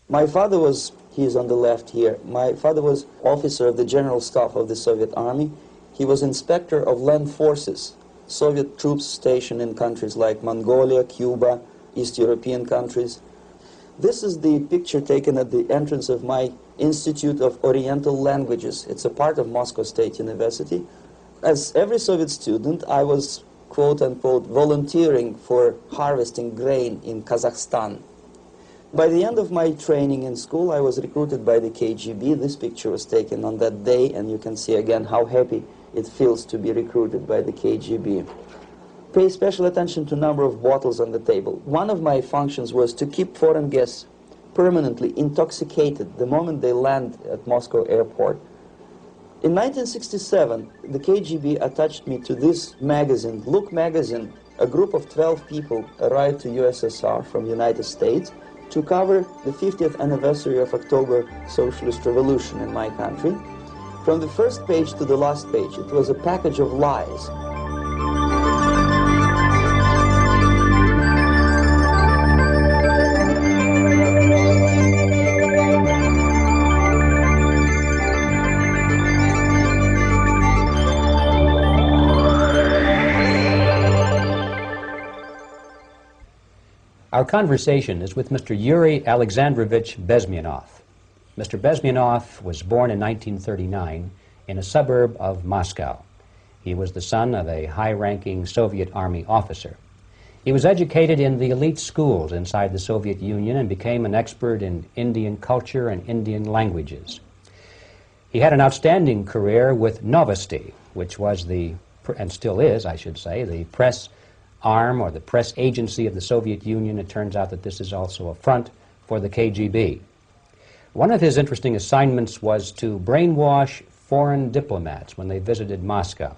My father was, he's on the left here, my father was officer of the General Staff of the Soviet Army. He was inspector of land forces, Soviet troops stationed in countries like Mongolia, Cuba, East European countries. This is the picture taken at the entrance of my Institute of Oriental Languages. It's a part of Moscow State University. As every Soviet student, I was, quote-unquote, volunteering for harvesting grain in Kazakhstan. By the end of my training in school, I was recruited by the KGB. This picture was taken on that day, and you can see again how happy it feels to be recruited by the KGB. Pay special attention to number of bottles on the table. One of my functions was to keep foreign guests permanently intoxicated the moment they land at Moscow airport. In 1967, the KGB attached me to this magazine, Look magazine. A group of 12 people arrived to USSR from United States to cover the 50th anniversary of October Socialist Revolution in my country. From the first page to the last page, it was a package of lies. Our conversation is with Mr. Yuri Alexandrovich Bezmenov. Mr. Bezmenov was born in 1939 in a suburb of Moscow. He was the son of a high-ranking Soviet Army officer. He was educated in the elite schools inside the Soviet Union and became an expert in Indian culture and Indian languages. He had an outstanding career with Novosti, which was the, and still is, I should say, the press arm or the press agency of the Soviet Union. It turns out that this is also a front for the KGB. One of his interesting assignments was to brainwash foreign diplomats when they visited Moscow.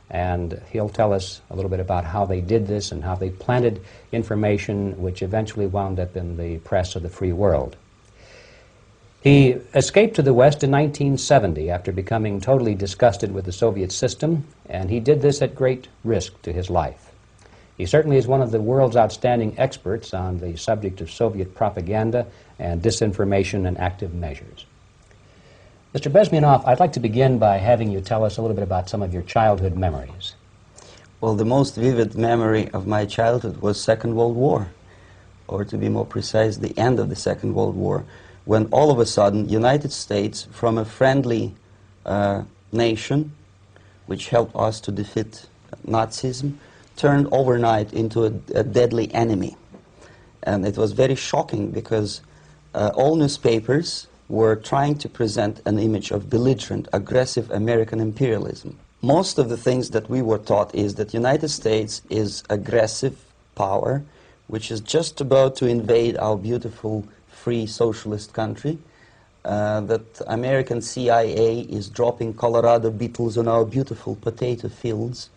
And he'll tell us a little bit about how they did this and how they planted information which eventually wound up in the press of the free world. He escaped to the West in 1970 after becoming totally disgusted with the Soviet system, and he did this at great risk to his life. He certainly is one of the world's outstanding experts on the subject of Soviet propaganda and disinformation and active measures. Mr. Bezmenov, I'd like to begin by having you tell us a little bit about some of your childhood memories. Well, the most vivid memory of my childhood was Second World War, or to be more precise, the end of the Second World War, when all of a sudden United States, from a friendly nation, which helped us to defeat Nazism, turned overnight into a deadly enemy. And it was very shocking because all newspapers were trying to present an image of belligerent, aggressive American imperialism. Most of the things that we were taught is that United States is aggressive power, which is just about to invade our beautiful, free, socialist country, that American CIA is dropping Colorado beetles on our beautiful potato fields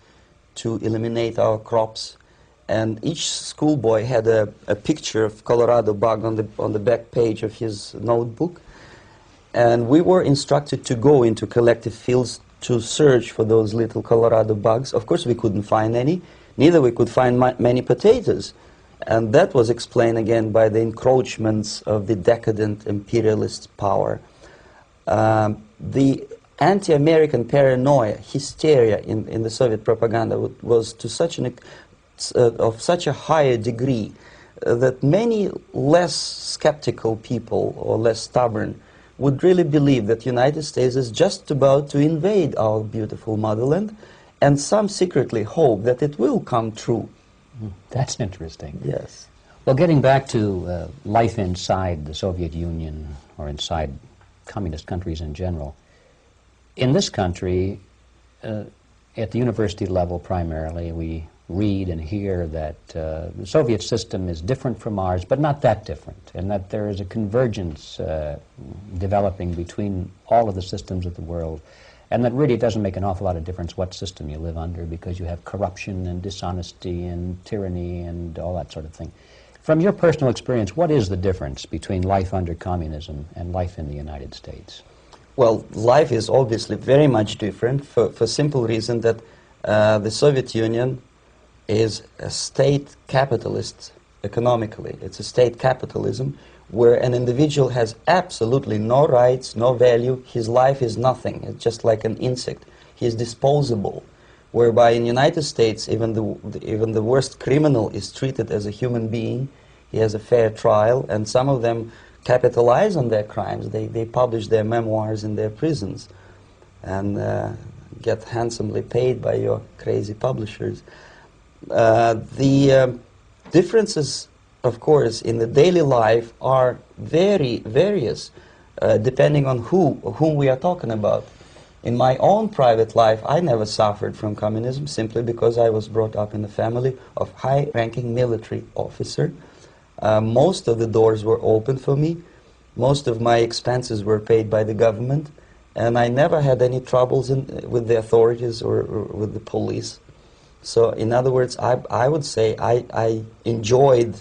to eliminate our crops, and each schoolboy had a picture of Colorado bug on the back page of his notebook, and we were instructed to go into collective fields to search for those little Colorado bugs. Of course we couldn't find any, neither we could find many potatoes, and that was explained again by the encroachments of the decadent imperialist power. The anti-American paranoia, hysteria in the Soviet propaganda was to such of such a higher degree that many less skeptical people or less stubborn would really believe that United States is just about to invade our beautiful motherland, and some secretly hope that it will come true. That's interesting. Yes. Well, getting back to life inside the Soviet Union or inside communist countries in general, in this country, at the university level primarily, we read and hear that the Soviet system is different from ours, but not that different, and that there is a convergence developing between all of the systems of the world, and that really doesn't make an awful lot of difference what system you live under, because you have corruption and dishonesty and tyranny and all that sort of thing. From your personal experience, what is the difference between life under communism and life in the United States? Well, life is obviously very much different for simple reason that the Soviet Union is a state capitalist economically. It's a state capitalism where an individual has absolutely no rights, no value. His life is nothing. It's just like an insect. He is disposable. Whereby in the United States, even the worst criminal is treated as a human being. He has a fair trial, and some of them capitalize on their crimes. They publish their memoirs in their prisons and get handsomely paid by your crazy publishers. The differences, of course, in the daily life are very various, depending on whom we are talking about. In my own private life, I never suffered from communism simply because I was brought up in a family of high-ranking military officer. Most of the doors were open for me. Most of my expenses were paid by the government, and I never had any troubles with the authorities or with the police. So, in other words, I would say I enjoyed,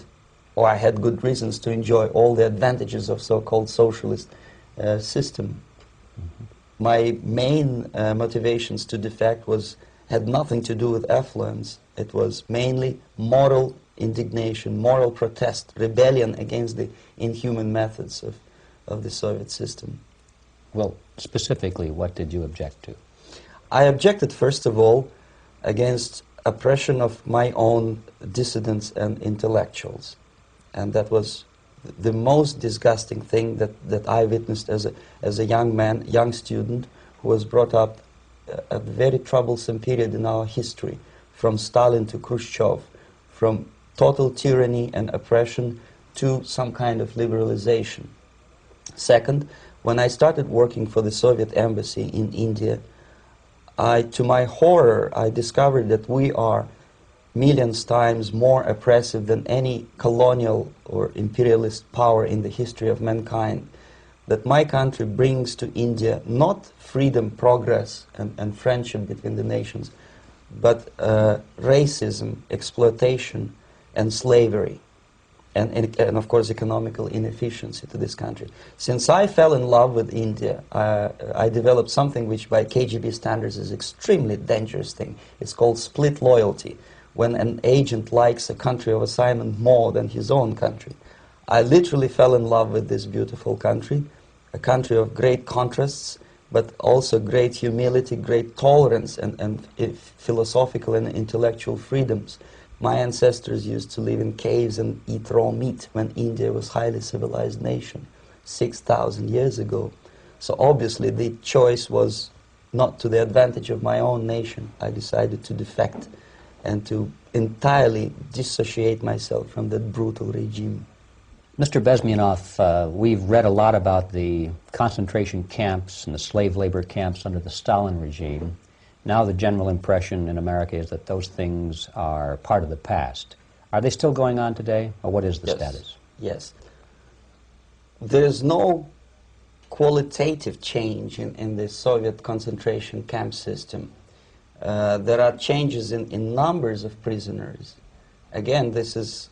or I had good reasons to enjoy, all the advantages of so-called socialist system. Mm-hmm. My main motivations to defect had nothing to do with affluence. It was mainly moral indignation, moral protest, rebellion against the inhuman methods of the Soviet system. Well, specifically, what did you object to? I objected, first of all, against oppression of my own dissidents and intellectuals. And that was the most disgusting thing that I witnessed as a young man, young student, who was brought up a very troublesome period in our history, from Stalin to Khrushchev, from total tyranny and oppression to some kind of liberalization. Second, when I started working for the Soviet embassy in India, to my horror, I discovered that we are millions times more oppressive than any colonial or imperialist power in the history of mankind. That my country brings to India not freedom, progress, and friendship between the nations, but racism, exploitation, and slavery, and of course economical inefficiency to this country. Since I fell in love with India, I developed something which by KGB standards is extremely dangerous thing. It's called split loyalty, when an agent likes a country of assignment more than his own country. I literally fell in love with this beautiful country, a country of great contrasts, but also great humility, great tolerance, and philosophical and intellectual freedoms. My ancestors used to live in caves and eat raw meat when India was a highly civilized nation 6,000 years ago. So obviously the choice was not to the advantage of my own nation. I decided to defect and to entirely dissociate myself from that brutal regime. Mr. Bezmenov, we've read a lot about the concentration camps and the slave labor camps under the Stalin regime. Now the general impression in America is that those things are part of the past. Are they still going on today, or what is the status? Yes. There is no qualitative change in the Soviet concentration camp system. There are changes in numbers of prisoners. Again, this is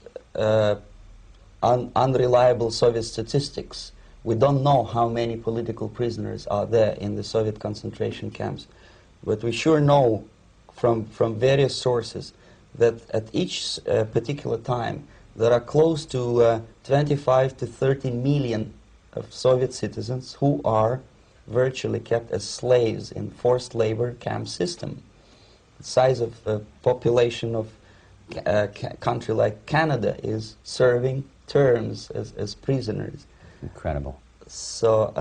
unreliable Soviet statistics. We don't know how many political prisoners are there in the Soviet concentration camps. But we sure know from various sources that at each particular time there are close to 25 to 30 million of Soviet citizens who are virtually kept as slaves in forced labor camp system. The size of the population of a country like Canada is serving terms as prisoners. Incredible. So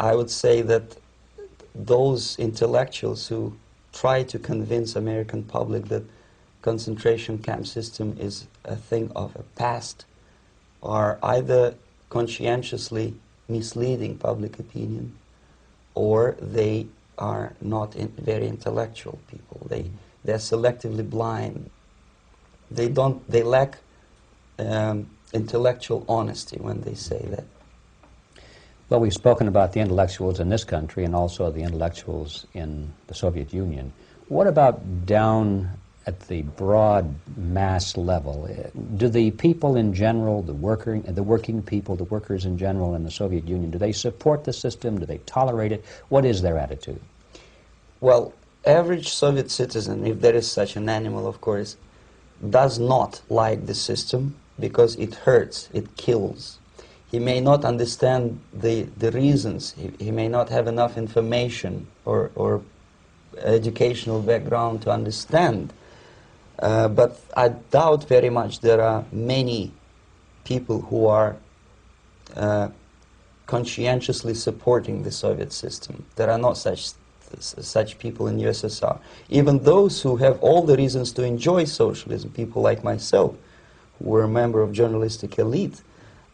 I would say that those intellectuals who try to convince American public that concentration camp system is a thing of a past are either conscientiously misleading public opinion, or they are not very intellectual people. They're selectively blind. They lack intellectual honesty when they say that. Well, we've spoken about the intellectuals in this country and also the intellectuals in the Soviet Union. What about down at the broad mass level? Do the people in general, the working people, the workers in general in the Soviet Union, do they support the system? Do they tolerate it? What is their attitude? Well, average Soviet citizen, if there is such an animal, of course, does not like the system because it hurts, it kills. He may not understand the reasons, he may not have enough information or educational background to understand. But I doubt very much there are many people who are conscientiously supporting the Soviet system. There are not such people in USSR. Even those who have all the reasons to enjoy socialism, people like myself, who were a member of journalistic elite,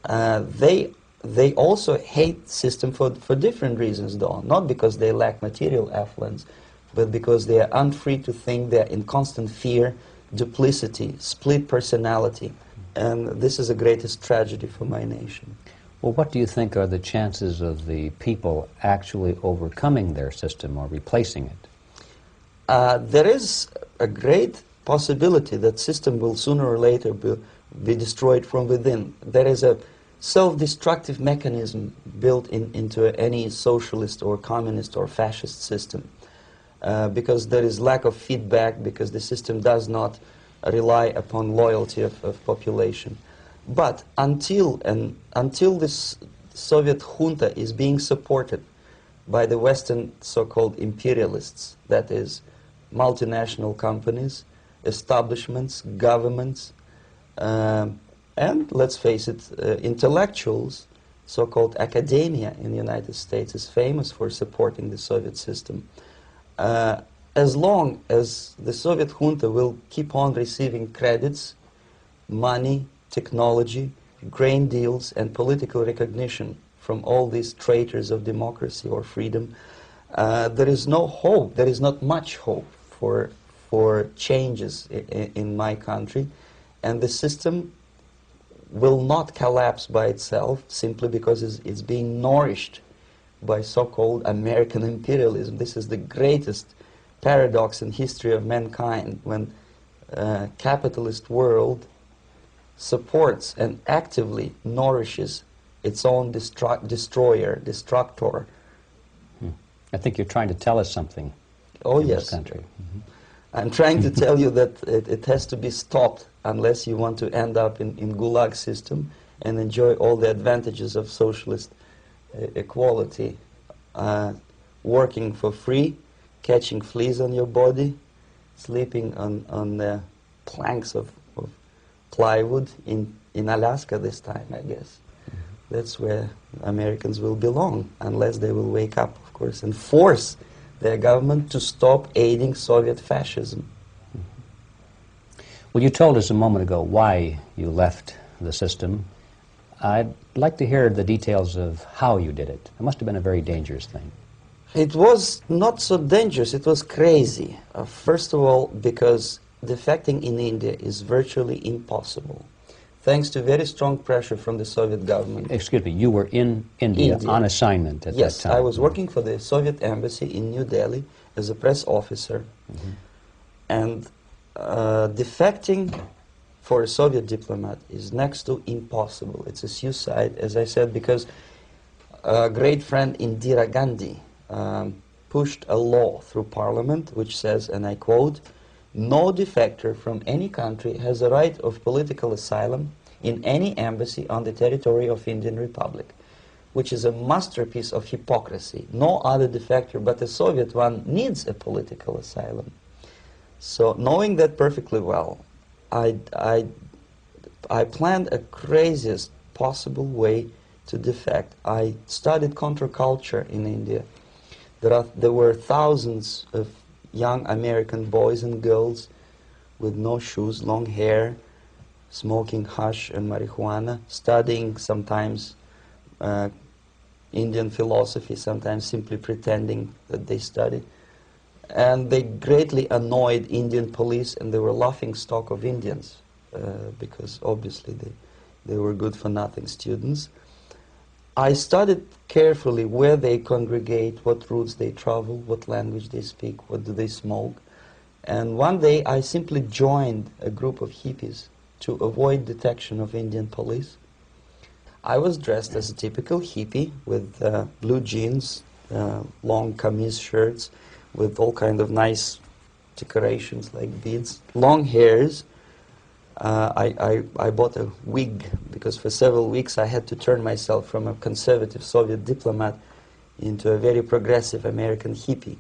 they also hate the system for different reasons, though. Not because they lack material affluence, but because they are unfree to think, they're in constant fear, duplicity, split personality. And this is the greatest tragedy for my nation. Well, what do you think are the chances of the people actually overcoming their system or replacing it? There is a great possibility that system will sooner or later be destroyed from within. There is a self-destructive mechanism built into any socialist or communist or fascist system, because there is lack of feedback, because the system does not rely upon loyalty of population. But until this Soviet junta is being supported by the Western so-called imperialists, that is, multinational companies, establishments, governments, and let's face it, intellectuals, so-called academia in the United States is famous for supporting the Soviet system. As long as the Soviet junta will keep on receiving credits, money, technology, grain deals, and political recognition from all these traitors of democracy or freedom, there is no hope, there is not much hope for changes in my country, and the system will not collapse by itself simply because it's being nourished by so-called American imperialism. This is the greatest paradox in history of mankind, when capitalist world supports and actively nourishes its own destroyer, destructor. I think you're trying to tell us something. Oh, in yes. This country. I'm trying to tell you that it has to be stopped unless you want to end up in Gulag system and enjoy all the advantages of socialist equality. Working for free, catching fleas on your body, sleeping on the planks of plywood in Alaska this time, I guess. That's where Americans will belong, unless they will wake up, of course, and force their government to stop aiding Soviet fascism. Well, you told us a moment ago why you left the system. I'd like to hear the details of how you did it. It must have been a very dangerous thing. It was not so dangerous, it was crazy. First of all, because defecting in India is virtually impossible, thanks to very strong pressure from the Soviet government. Excuse me, you were in India on assignment at that time. Yes, I was working for the Soviet embassy in New Delhi as a press officer. And defecting for a Soviet diplomat is next to impossible. It's a suicide, as I said, because a great friend Indira Gandhi pushed a law through parliament which says, and I quote, "No defector from any country has a right of political asylum in any embassy on the territory of Indian Republic," which is a masterpiece of hypocrisy. No other defector but a Soviet one needs a political asylum. So, knowing that perfectly well, I planned a craziest possible way to defect. I studied counterculture in India. There were thousands of young American boys and girls with no shoes, long hair, smoking hash and marijuana, studying sometimes Indian philosophy, sometimes simply pretending that they study. And they greatly annoyed Indian police, and they were laughing stock of Indians because obviously they were good-for-nothing students. I studied carefully where they congregate, what routes they travel, what language they speak, what do they smoke. And one day I simply joined a group of hippies to avoid detection of Indian police. I was dressed as a typical hippie with blue jeans, long camise shirts, with all kind of nice decorations like beads, long hairs, I bought a wig because for several weeks I had to turn myself from a conservative Soviet diplomat into a very progressive American hippie.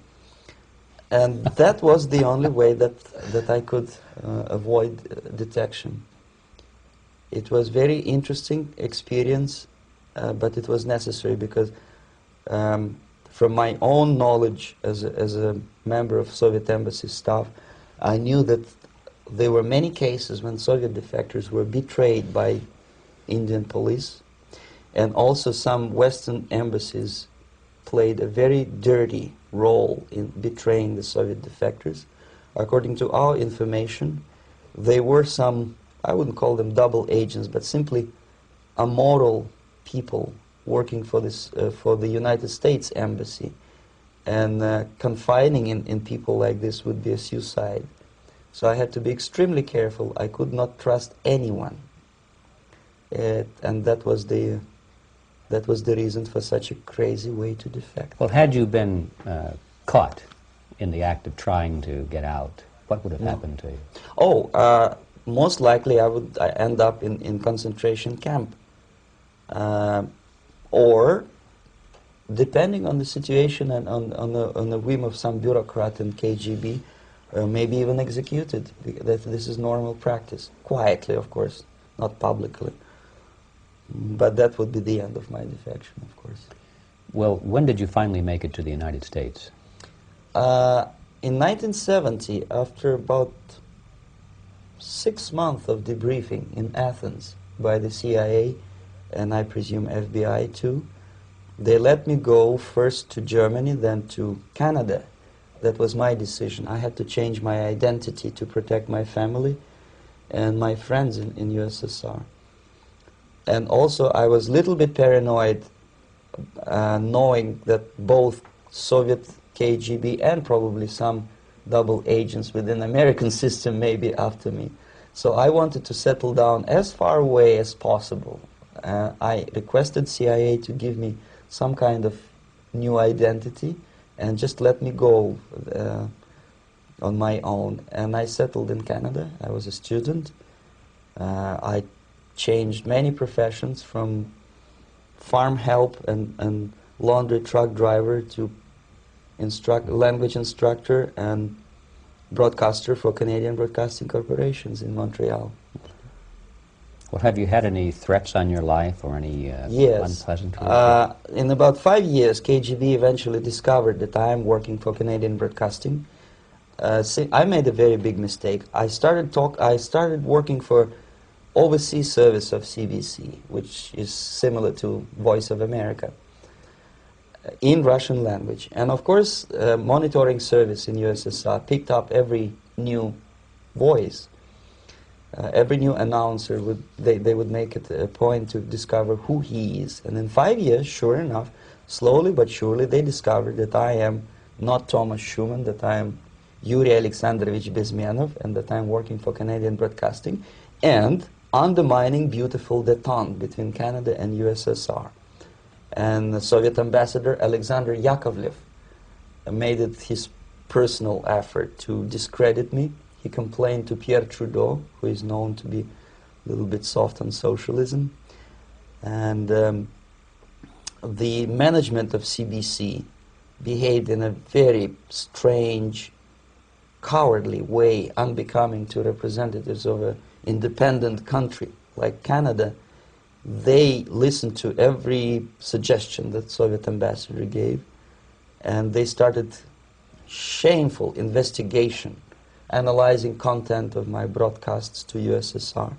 And that was the only way that I could avoid detection. It was very interesting experience, but it was necessary because from my own knowledge as a member of Soviet embassy staff, I knew that there were many cases when Soviet defectors were betrayed by Indian police, and also some Western embassies played a very dirty role in betraying the Soviet defectors. According to our information, they were some, I wouldn't call them double agents, but simply amoral people working for this for the United States embassy, and confiding in people like this would be a suicide. So I had to be extremely careful. I could not trust anyone, and that was the reason for such a crazy way to defect. Well, had you been caught in the act of trying to get out, what would have happened to you? Oh, most likely I would end up in concentration camp, or depending on the situation and on the whim of some bureaucrat in KGB, maybe even executed. This is normal practice, quietly, of course, not publicly. But that would be the end of my defection, of course. Well, when did you finally make it to the United States? In 1970, after about 6 months of debriefing in Athens by the CIA, and I presume FBI too, they let me go first to Germany, then to Canada. That was my decision. I had to change my identity to protect my family and my friends in USSR. And also I was a little bit paranoid, knowing that both Soviet KGB and probably some double agents within the American system may be after me. So I wanted to settle down as far away as possible. I requested CIA to give me some kind of new identity and just let me go on my own. And I settled in Canada. I was a student. I changed many professions, from farm help and laundry truck driver to language instructor and broadcaster for Canadian Broadcasting Corporations in Montreal. Well, have you had any threats on your life or any yes. unpleasant In about 5 years, KGB eventually discovered that I am working for Canadian Broadcasting. I made a very big mistake. I started working for overseas service of CBC, which is similar to Voice of America, in Russian language. And of course, monitoring service in USSR picked up every new voice. Every new announcer, they would make it a point to discover who he is. And in 5 years, sure enough, slowly but surely, they discovered that I am not Thomas Schumann, that I am Yuri Alexandrovich Bezmenov, and that I am working for Canadian Broadcasting, and undermining beautiful détente between Canada and USSR. And the Soviet ambassador Alexander Yakovlev made it his personal effort to discredit me. He complained to Pierre Trudeau, who is known to be a little bit soft on socialism. And the management of CBC behaved in a very strange, cowardly way, unbecoming to representatives of an independent country like Canada. They listened to every suggestion that Soviet ambassador gave, and they started shameful investigation, analyzing content of my broadcasts to USSR.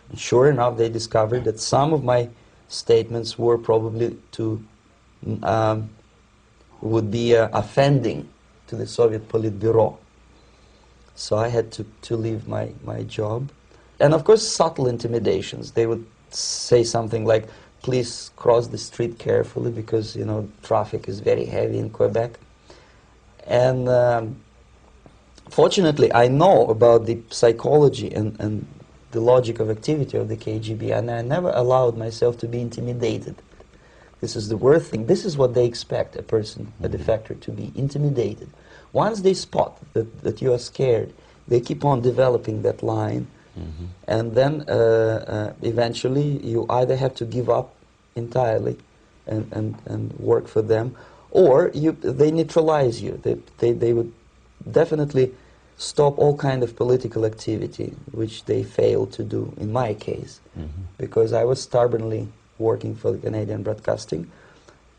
And sure enough, they discovered that some of my statements were probably would be offending to the Soviet Politburo. So I had to leave my job. And of course, subtle intimidations. They would say something like, please cross the street carefully because, you know, traffic is very heavy in Quebec. And fortunately, I know about the psychology and the logic of activity of the KGB, and I never allowed myself to be intimidated. This is the worst thing. This is what they expect a person, a defector, to be intimidated. Once they spot that you are scared, they keep on developing that line And then eventually you either have to give up entirely and work for them, or they neutralize you. They would definitely stop all kind of political activity, which they failed to do in my case, because I was stubbornly working for the Canadian Broadcasting.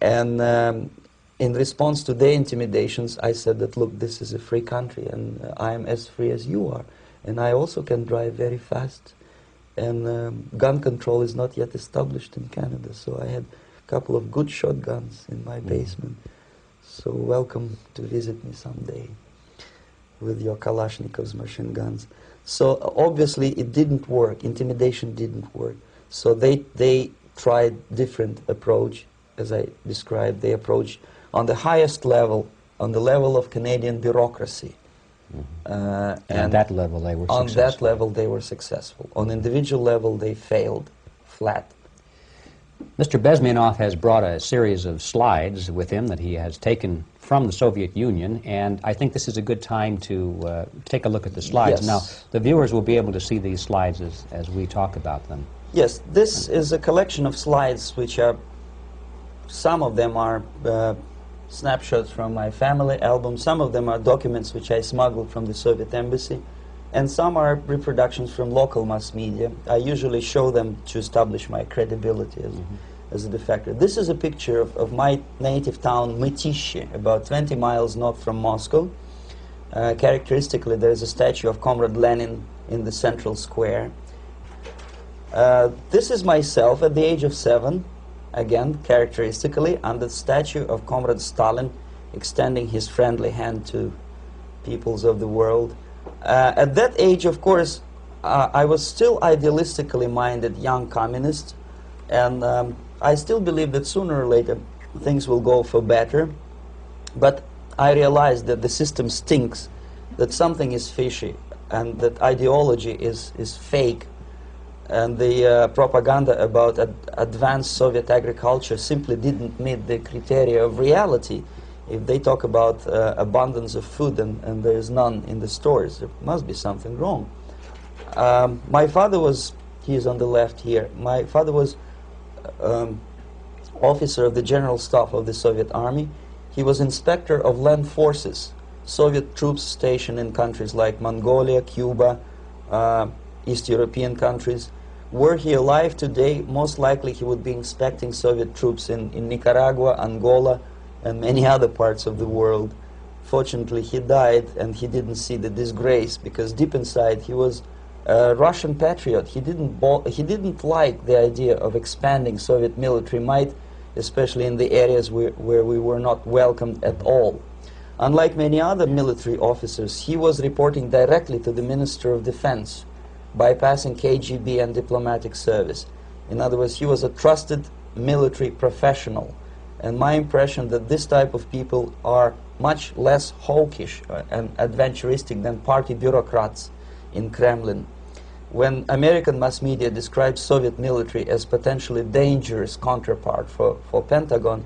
And in response to their intimidations, I said that, look, this is a free country, and I am as free as you are. And I also can drive very fast. And gun control is not yet established in Canada, so I had a couple of good shotguns in my basement. So welcome to visit me someday with your Kalashnikov's machine guns. So obviously it didn't work. Intimidation didn't work. So they tried different approach, as I described. They approached on the highest level, on the level of Canadian bureaucracy. And at that level they were successful. On that level they were successful. On individual level they failed flat. Mr. Bezmenov has brought a series of slides with him that he has taken from the Soviet Union, and I think this is a good time to take a look at the slides. Yes. Now, the viewers will be able to see these slides as we talk about them. Yes, this is a collection of slides which are, some of them are snapshots from my family album, some of them are documents which I smuggled from the Soviet embassy, and some are reproductions from local mass media. I usually show them to establish my credibility as a defector. This is a picture of my native town, Mytishi, about 20 miles north from Moscow. Characteristically, there is a statue of Comrade Lenin in the central square. This is myself at the age of 7. Again, characteristically, under the statue of Comrade Stalin, extending his friendly hand to peoples of the world. At that age, of course, I was still idealistically minded young communist, and I still believe that sooner or later things will go for better. But I realized that the system stinks, that something is fishy, and that ideology is fake. And the propaganda about advanced Soviet agriculture simply didn't meet the criteria of reality. If they talk about abundance of food and there is none in the stores, there must be something wrong. My father was, he is on the left here, my father was officer of the General Staff of the Soviet Army. He was inspector of land forces, Soviet troops stationed in countries like Mongolia, Cuba, East European countries. Were he alive today, most likely he would be inspecting Soviet troops in Nicaragua, Angola, and many other parts of the world. Fortunately, he died and he didn't see the disgrace, because deep inside he was a Russian patriot. He didn't like the idea of expanding Soviet military might, especially in the areas where we were not welcomed at all. Unlike many other military officers, he was reporting directly to the Minister of Defense, bypassing KGB and diplomatic service. In other words, he was a trusted military professional. And my impression that this type of people are much less hawkish and adventuristic than party bureaucrats in Kremlin. When American mass media describes Soviet military as potentially dangerous counterpart for Pentagon,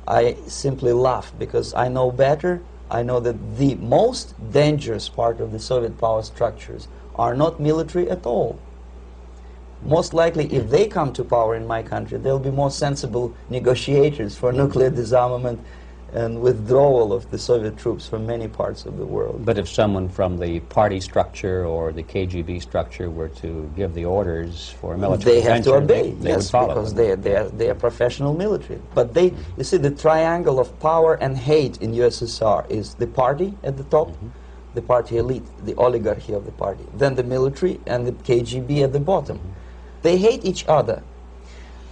I simply laugh, because I know better. I know that the most dangerous part of the Soviet power structures are not military at all. Most likely, if they come to power in my country, they'll be more sensible negotiators for nuclear disarmament and withdrawal of the Soviet troops from many parts of the world. But if someone from the party structure or the KGB structure were to give the orders for a military intervention, they have to obey, they would follow, because they are professional military. But they, you see, the triangle of power and hate in USSR is the party at the top, the party elite, the oligarchy of the party, then the military and the KGB at the bottom. They hate each other.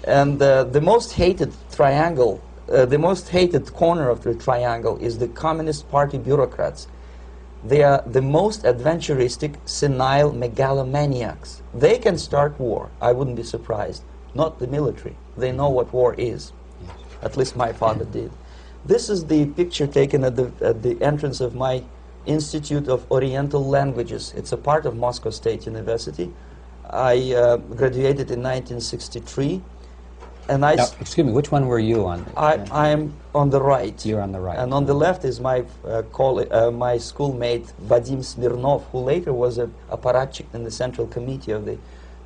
And the most hated triangle, the most hated corner of the triangle is the Communist Party bureaucrats. They are the most adventuristic, senile megalomaniacs. They can start war, I wouldn't be surprised. Not the military. They know what war is. At least my father did. This is the picture taken at the entrance of my Institute of Oriental Languages. It's a part of Moscow State University. I graduated in 1963, And now, excuse me, which one were you on? I'm on the right. You're on the right. And on the left is my my schoolmate Vadim Smirnov, who later was a apparatchik in the Central Committee of the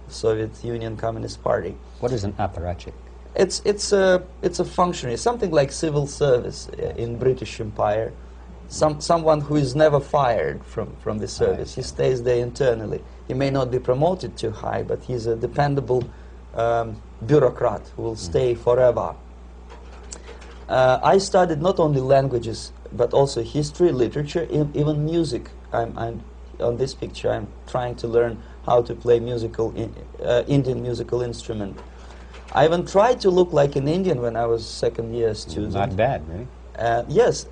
Soviet Union Communist Party. What is an apparatchik? It's a functionary, something like civil service in British Empire. Someone who is never fired from the service. He stays there internally. He may not be promoted too high, but he's a dependable bureaucrat who will stay forever. I studied not only languages, but also history, literature, even music. I'm on this picture, I'm trying to learn how to play Indian musical instrument. I even tried to look like an Indian when I was second-year student. Not bad, really. Yes,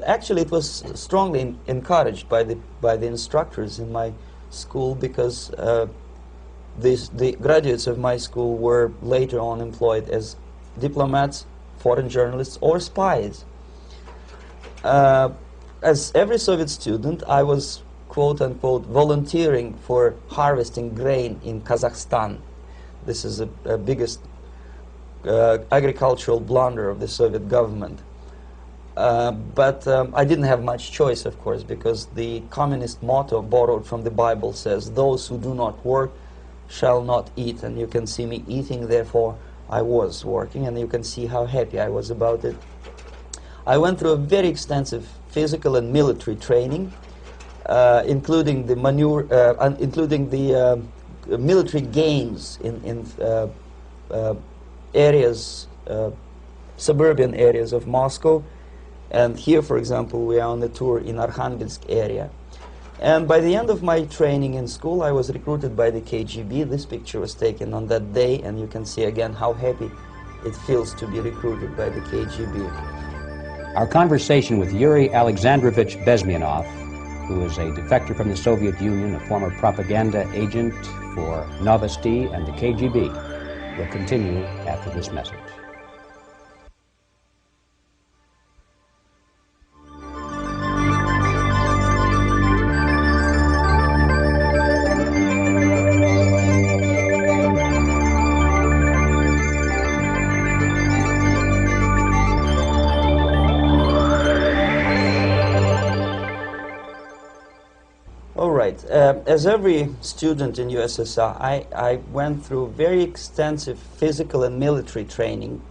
actually it was strongly encouraged by the instructors in my school, because the graduates of my school were later on employed as diplomats, foreign journalists, or spies. As every Soviet student, I was quote-unquote volunteering for harvesting grain in Kazakhstan. This is the biggest agricultural blunder of the Soviet government. But I didn't have much choice, of course, because the communist motto borrowed from the Bible says, "Those who do not work shall not eat." And you can see me eating, therefore I was working, and you can see how happy I was about it. I went through a very extensive physical and military training, including the military games in areas, suburban areas of Moscow. And here, for example, we are on the tour in Arkhangelsk area. And by the end of my training in school, I was recruited by the KGB. This picture was taken on that day, and you can see again how happy it feels to be recruited by the KGB. Our conversation with Yuri Alexandrovich Bezmenov, who is a defector from the Soviet Union, a former propaganda agent for Novosti and the KGB, will continue after this message. As every student in USSR, I went through very extensive physical and military training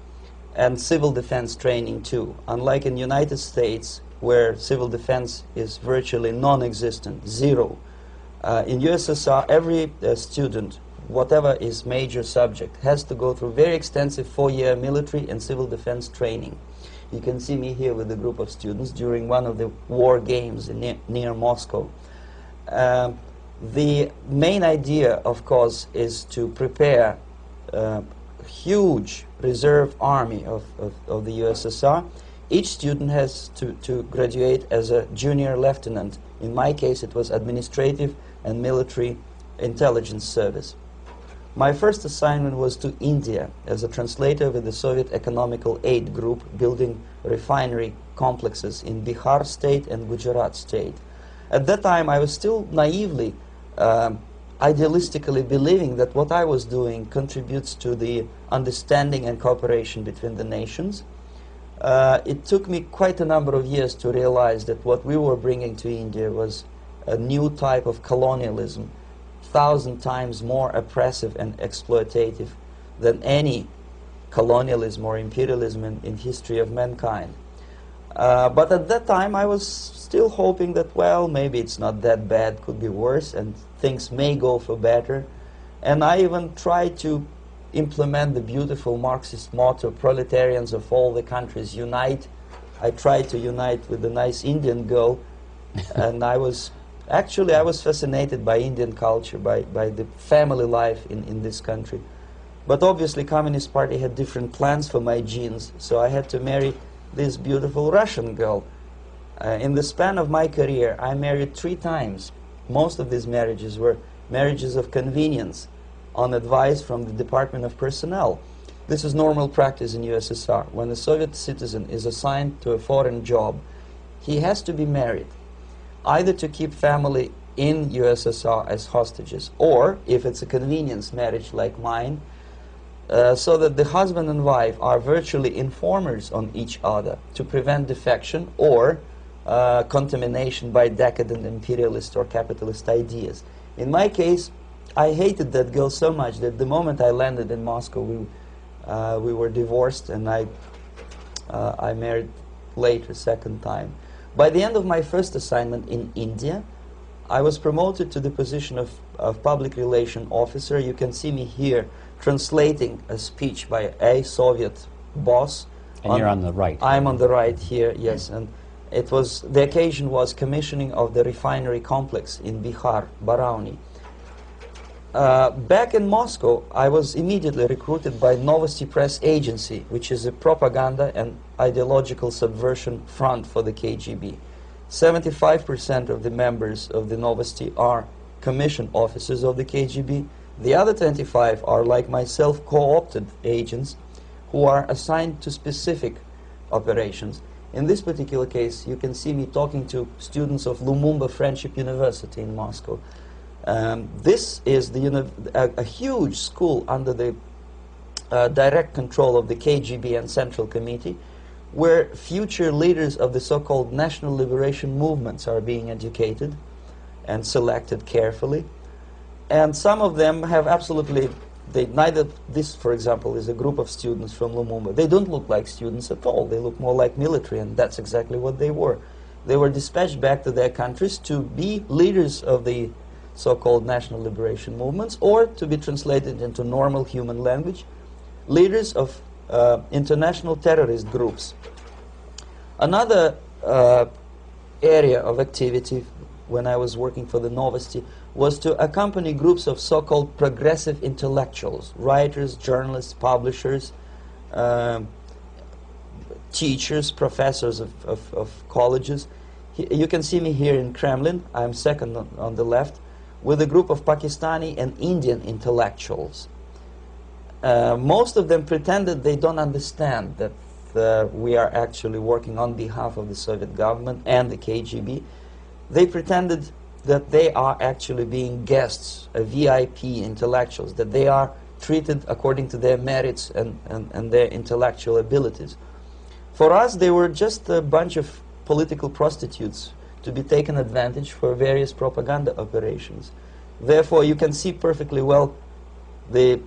and civil defense training too. Unlike in the United States, where civil defense is virtually non-existent, zero. In USSR, every student, whatever his major subject, has to go through very extensive 4-year military and civil defense training. You can see me here with a group of students during one of the war games near Moscow. The main idea, of course, is to prepare a huge reserve army of the USSR. Each student has to graduate as a junior lieutenant. In my case, it was administrative and military intelligence service. My first assignment was to India as a translator with the Soviet Economical Aid Group, building refinery complexes in Bihar state and Gujarat state. At that time, I was still naively, idealistically believing that what I was doing contributes to the understanding and cooperation between the nations. It took me quite a number of years to realize that what we were bringing to India was a new type of colonialism, 1,000 times more oppressive and exploitative than any colonialism or imperialism in history of mankind. But at that time, I was still hoping that, well, maybe it's not that bad, could be worse, and things may go for better. And I even tried to implement the beautiful Marxist motto, proletarians of all the countries unite. I tried to unite with the nice Indian girl, and I was fascinated by Indian culture, by the family life in this country. But obviously, Communist Party had different plans for my genes, so I had to marry this beautiful Russian girl. In the span of my career, I married 3 times. Most of these marriages were marriages of convenience, on advice from the Department of Personnel. This is normal practice in USSR. When a Soviet citizen is assigned to a foreign job, he has to be married, either to keep family in USSR as hostages, or, if it's a convenience marriage like mine, so that the husband and wife are virtually informers on each other to prevent defection or contamination by decadent imperialist or capitalist ideas. In my case, I hated that girl so much that the moment I landed in Moscow, we were divorced, and I married later, second time. By the end of my first assignment in India, I was promoted to the position of public relation officer. You can see me here translating a speech by a Soviet boss. And you're on the right. I'm on the right here, yes. And it was, the occasion was commissioning of the refinery complex in Bihar, Barauni. Back in Moscow, I was immediately recruited by Novosti Press Agency, which is a propaganda and ideological subversion front for the KGB. 75% of the members of the Novosti are commissioned officers of the KGB. The other 25 are, like myself, co-opted agents who are assigned to specific operations. In this particular case, you can see me talking to students of Lumumba Friendship University in Moscow. This is a huge school under the direct control of the KGB and Central Committee, where future leaders of the so-called national liberation movements are being educated and selected carefully. And some of them have absolutely, this, for example, is a group of students from Lumumba. They don't look like students at all. They look more like military, and that's exactly what they were. They were dispatched back to their countries to be leaders of the so-called national liberation movements, or to be translated into normal human language, leaders of international terrorist groups. Another area of activity when I was working for the Novosti was to accompany groups of so-called progressive intellectuals, writers, journalists, publishers, teachers, professors of colleges. You can see me here in Kremlin. I'm second on the left, with a group of Pakistani and Indian intellectuals. Most of them pretended they don't understand that we are actually working on behalf of the Soviet government and the KGB. They pretended that they are actually being guests, VIP intellectuals, that they are treated according to their merits and their intellectual abilities. For us, they were just a bunch of political prostitutes to be taken advantage for various propaganda operations. Therefore, you can see perfectly well the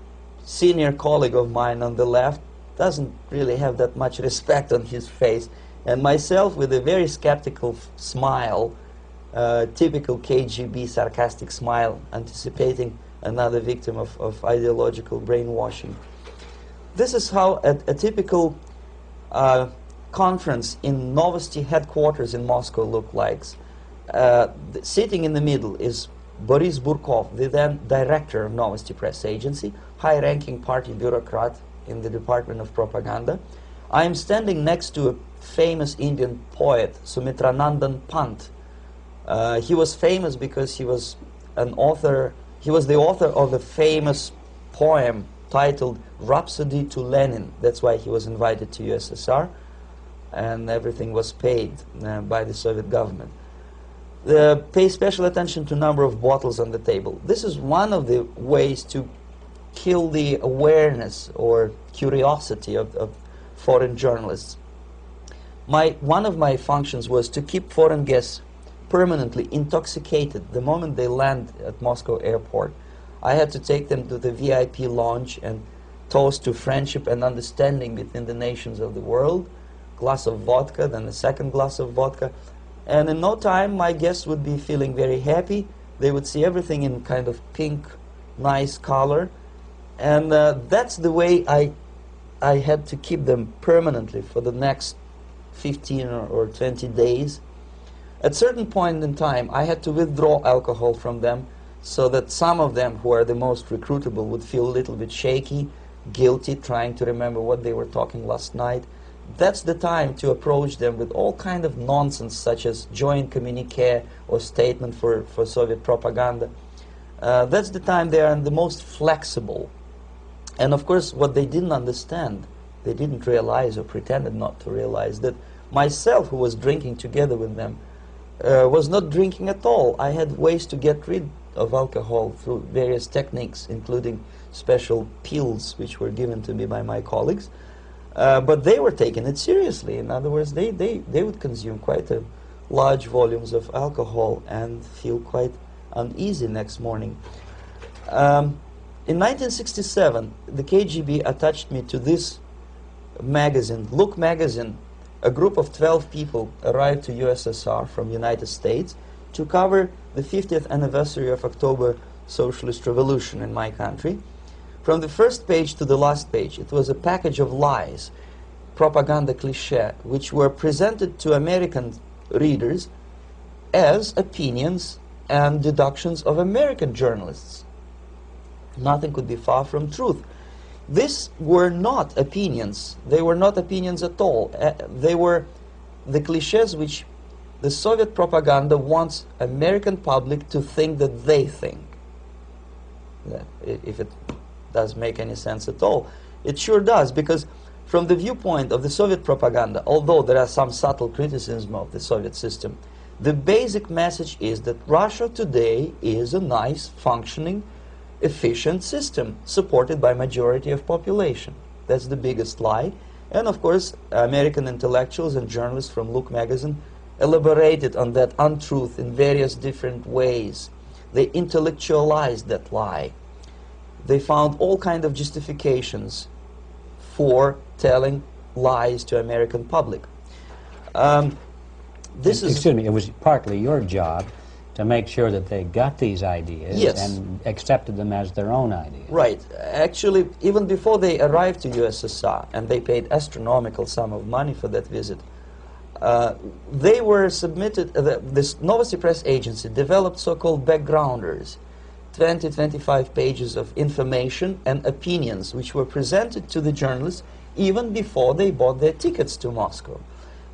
senior colleague of mine on the left doesn't really have that much respect on his face, and myself with a very skeptical smile, typical KGB sarcastic smile, anticipating another victim of ideological brainwashing. This is how a typical conference in Novosti headquarters in Moscow looked like. Sitting in the middle is Boris Burkov, the then director of Novosti Press Agency, high-ranking party bureaucrat in the Department of Propaganda. I am standing next to a famous Indian poet, Sumitranandan Pant. He was famous because he was an author. He was the author of a famous poem titled Rhapsody to Lenin. That's why he was invited to USSR, and everything was paid by the Soviet government. Pay special attention to number of bottles on the table. This is one of the ways to kill the awareness or curiosity of foreign journalists. One of my functions was to keep foreign guests permanently intoxicated the moment they land at Moscow airport. I had to take them to the VIP lounge and toast to friendship and understanding between the nations of the world. Glass of vodka, then a second glass of vodka. And in no time, my guests would be feeling very happy. They would see everything in kind of pink, nice color. And that's the way I had to keep them permanently for the next 15 or 20 days. At a certain point in time, I had to withdraw alcohol from them so that some of them, who are the most recruitable, would feel a little bit shaky, guilty, trying to remember what they were talking last night. That's the time to approach them with all kind of nonsense, such as joint communique or statement for Soviet propaganda. That's the time they are the most flexible. And of course, what they didn't understand, they didn't realize or pretended not to realize, that myself, who was drinking together with them, was not drinking at all. I had ways to get rid of alcohol through various techniques, including special pills which were given to me by my colleagues. But they were taking it seriously. In other words, they would consume quite a large volumes of alcohol and feel quite uneasy next morning. In 1967, the KGB attached me to this magazine, Look magazine. A group of 12 people arrived to USSR from United States to cover the 50th anniversary of October Socialist Revolution in my country. From the first page to the last page, it was a package of lies, propaganda cliché, which were presented to American readers as opinions and deductions of American journalists. Nothing could be far from truth. These were not opinions. They were not opinions at all. They were the clichés which the Soviet propaganda wants American public to think that they think. If it does make any sense at all. It sure does, because from the viewpoint of the Soviet propaganda, although there are some subtle criticisms of the Soviet system, the basic message is that Russia today is a nice, functioning, efficient system supported by majority of population. That's the biggest lie. And of course, American intellectuals and journalists from Look magazine elaborated on that untruth in various different ways. They intellectualized that lie. They found all kinds of justifications for telling lies to American public. Excuse me, it was partly your job to make sure that they got these ideas, yes, and accepted them as their own ideas. Right. Actually, even before they arrived to USSR, and they paid astronomical sum of money for that visit, they were submitted, this Novosti Press Agency developed so-called backgrounders, 20-25 pages of information and opinions which were presented to the journalists even before they bought their tickets to Moscow.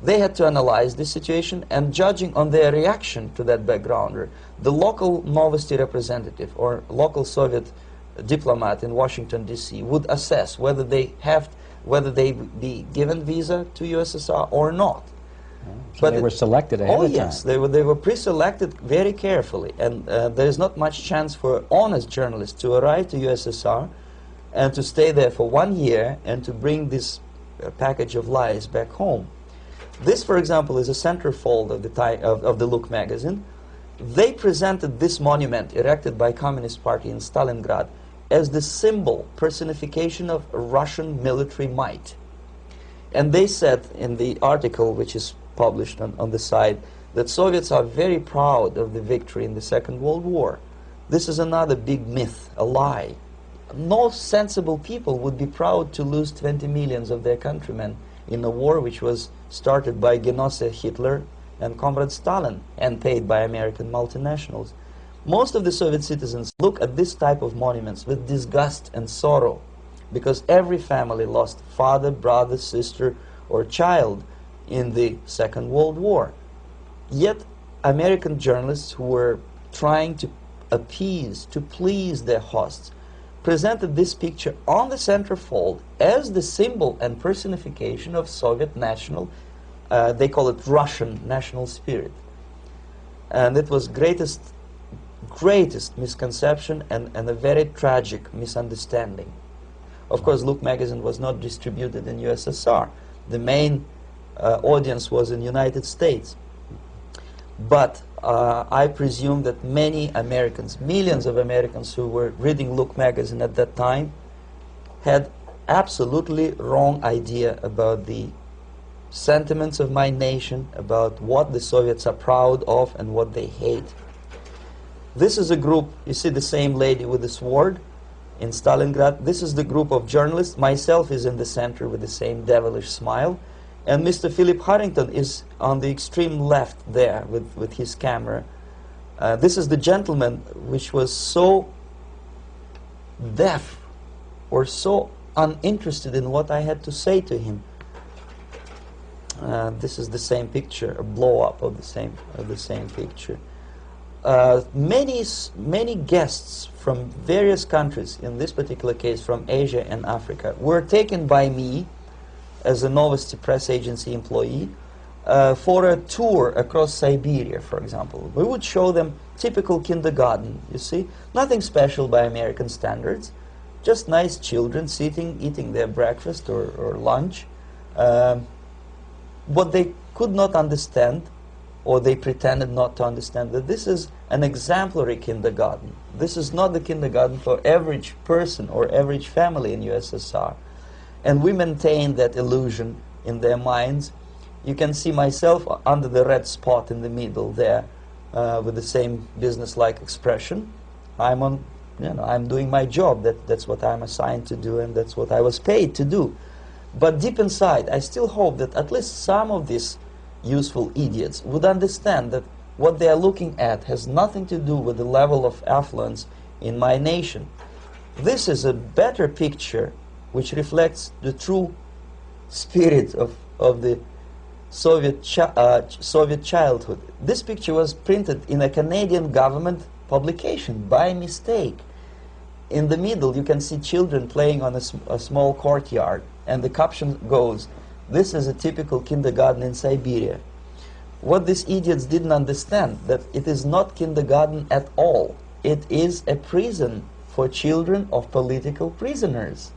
They had to analyze the situation, and judging on their reaction to that backgrounder, the local Novosti representative or local Soviet diplomat in Washington, D.C. would assess whether they be given visa to USSR or not. So but they were selected ahead of time. Oh yes, they were pre-selected very carefully, and there is not much chance for honest journalists to arrive to USSR and to stay there for 1 year and to bring this package of lies back home. This, for example, is a centerfold of the Look magazine. They presented this monument erected by Communist Party in Stalingrad as the symbol, personification of Russian military might. And they said in the article, which is published on the side, that Soviets are very proud of the victory in the Second World War. This is another big myth, a lie. No sensible people would be proud to lose 20 millions of their countrymen in a war which was started by Genosse Hitler and Comrade Stalin and paid by American multinationals. Most of the Soviet citizens look at this type of monuments with disgust and sorrow, because every family lost father, brother, sister, or child in the Second World War. Yet American journalists who were trying to appease, to please their hosts, presented this picture on the centerfold as the symbol and personification of Soviet national, they call it Russian national spirit. And it was greatest misconception and a very tragic misunderstanding. Of course, Look magazine was not distributed in USSR. The main audience was in United States. But I presume that many Americans, millions of Americans who were reading Look magazine at that time, had absolutely wrong idea about the sentiments of my nation, about what the Soviets are proud of and what they hate. This is a group, you see the same lady with the sword in Stalingrad. This is the group of journalists. Myself is in the center with the same devilish smile. And Mr. Philip Harrington is on the extreme left there with his camera. This is the gentleman which was so deaf or so uninterested in what I had to say to him. This is the same picture, a blow-up of the same picture. Many guests from various countries, in this particular case from Asia and Africa, were taken by me as a Novosti Press Agency employee for a tour across Siberia, for example. We would show them typical kindergarten, you see, nothing special by American standards, just nice children sitting, eating their breakfast or lunch. What they could not understand, or they pretended not to understand, that this is an exemplary kindergarten. This is not the kindergarten for average person or average family in USSR. And we maintain that illusion in their minds. You can see myself under the red spot in the middle there, with the same business-like expression. I'm doing my job. That's what I'm assigned to do, and that's what I was paid to do. But deep inside, I still hope that at least some of these useful idiots would understand that what they are looking at has nothing to do with the level of affluence in my nation. This is a better picture which reflects the true spirit of the Soviet childhood. This picture was printed in a Canadian government publication by mistake. In the middle, you can see children playing on a small courtyard, and the caption goes, "This is a typical kindergarten in Siberia." What these idiots didn't understand, that it is not kindergarten at all. It is a prison for children of political prisoners.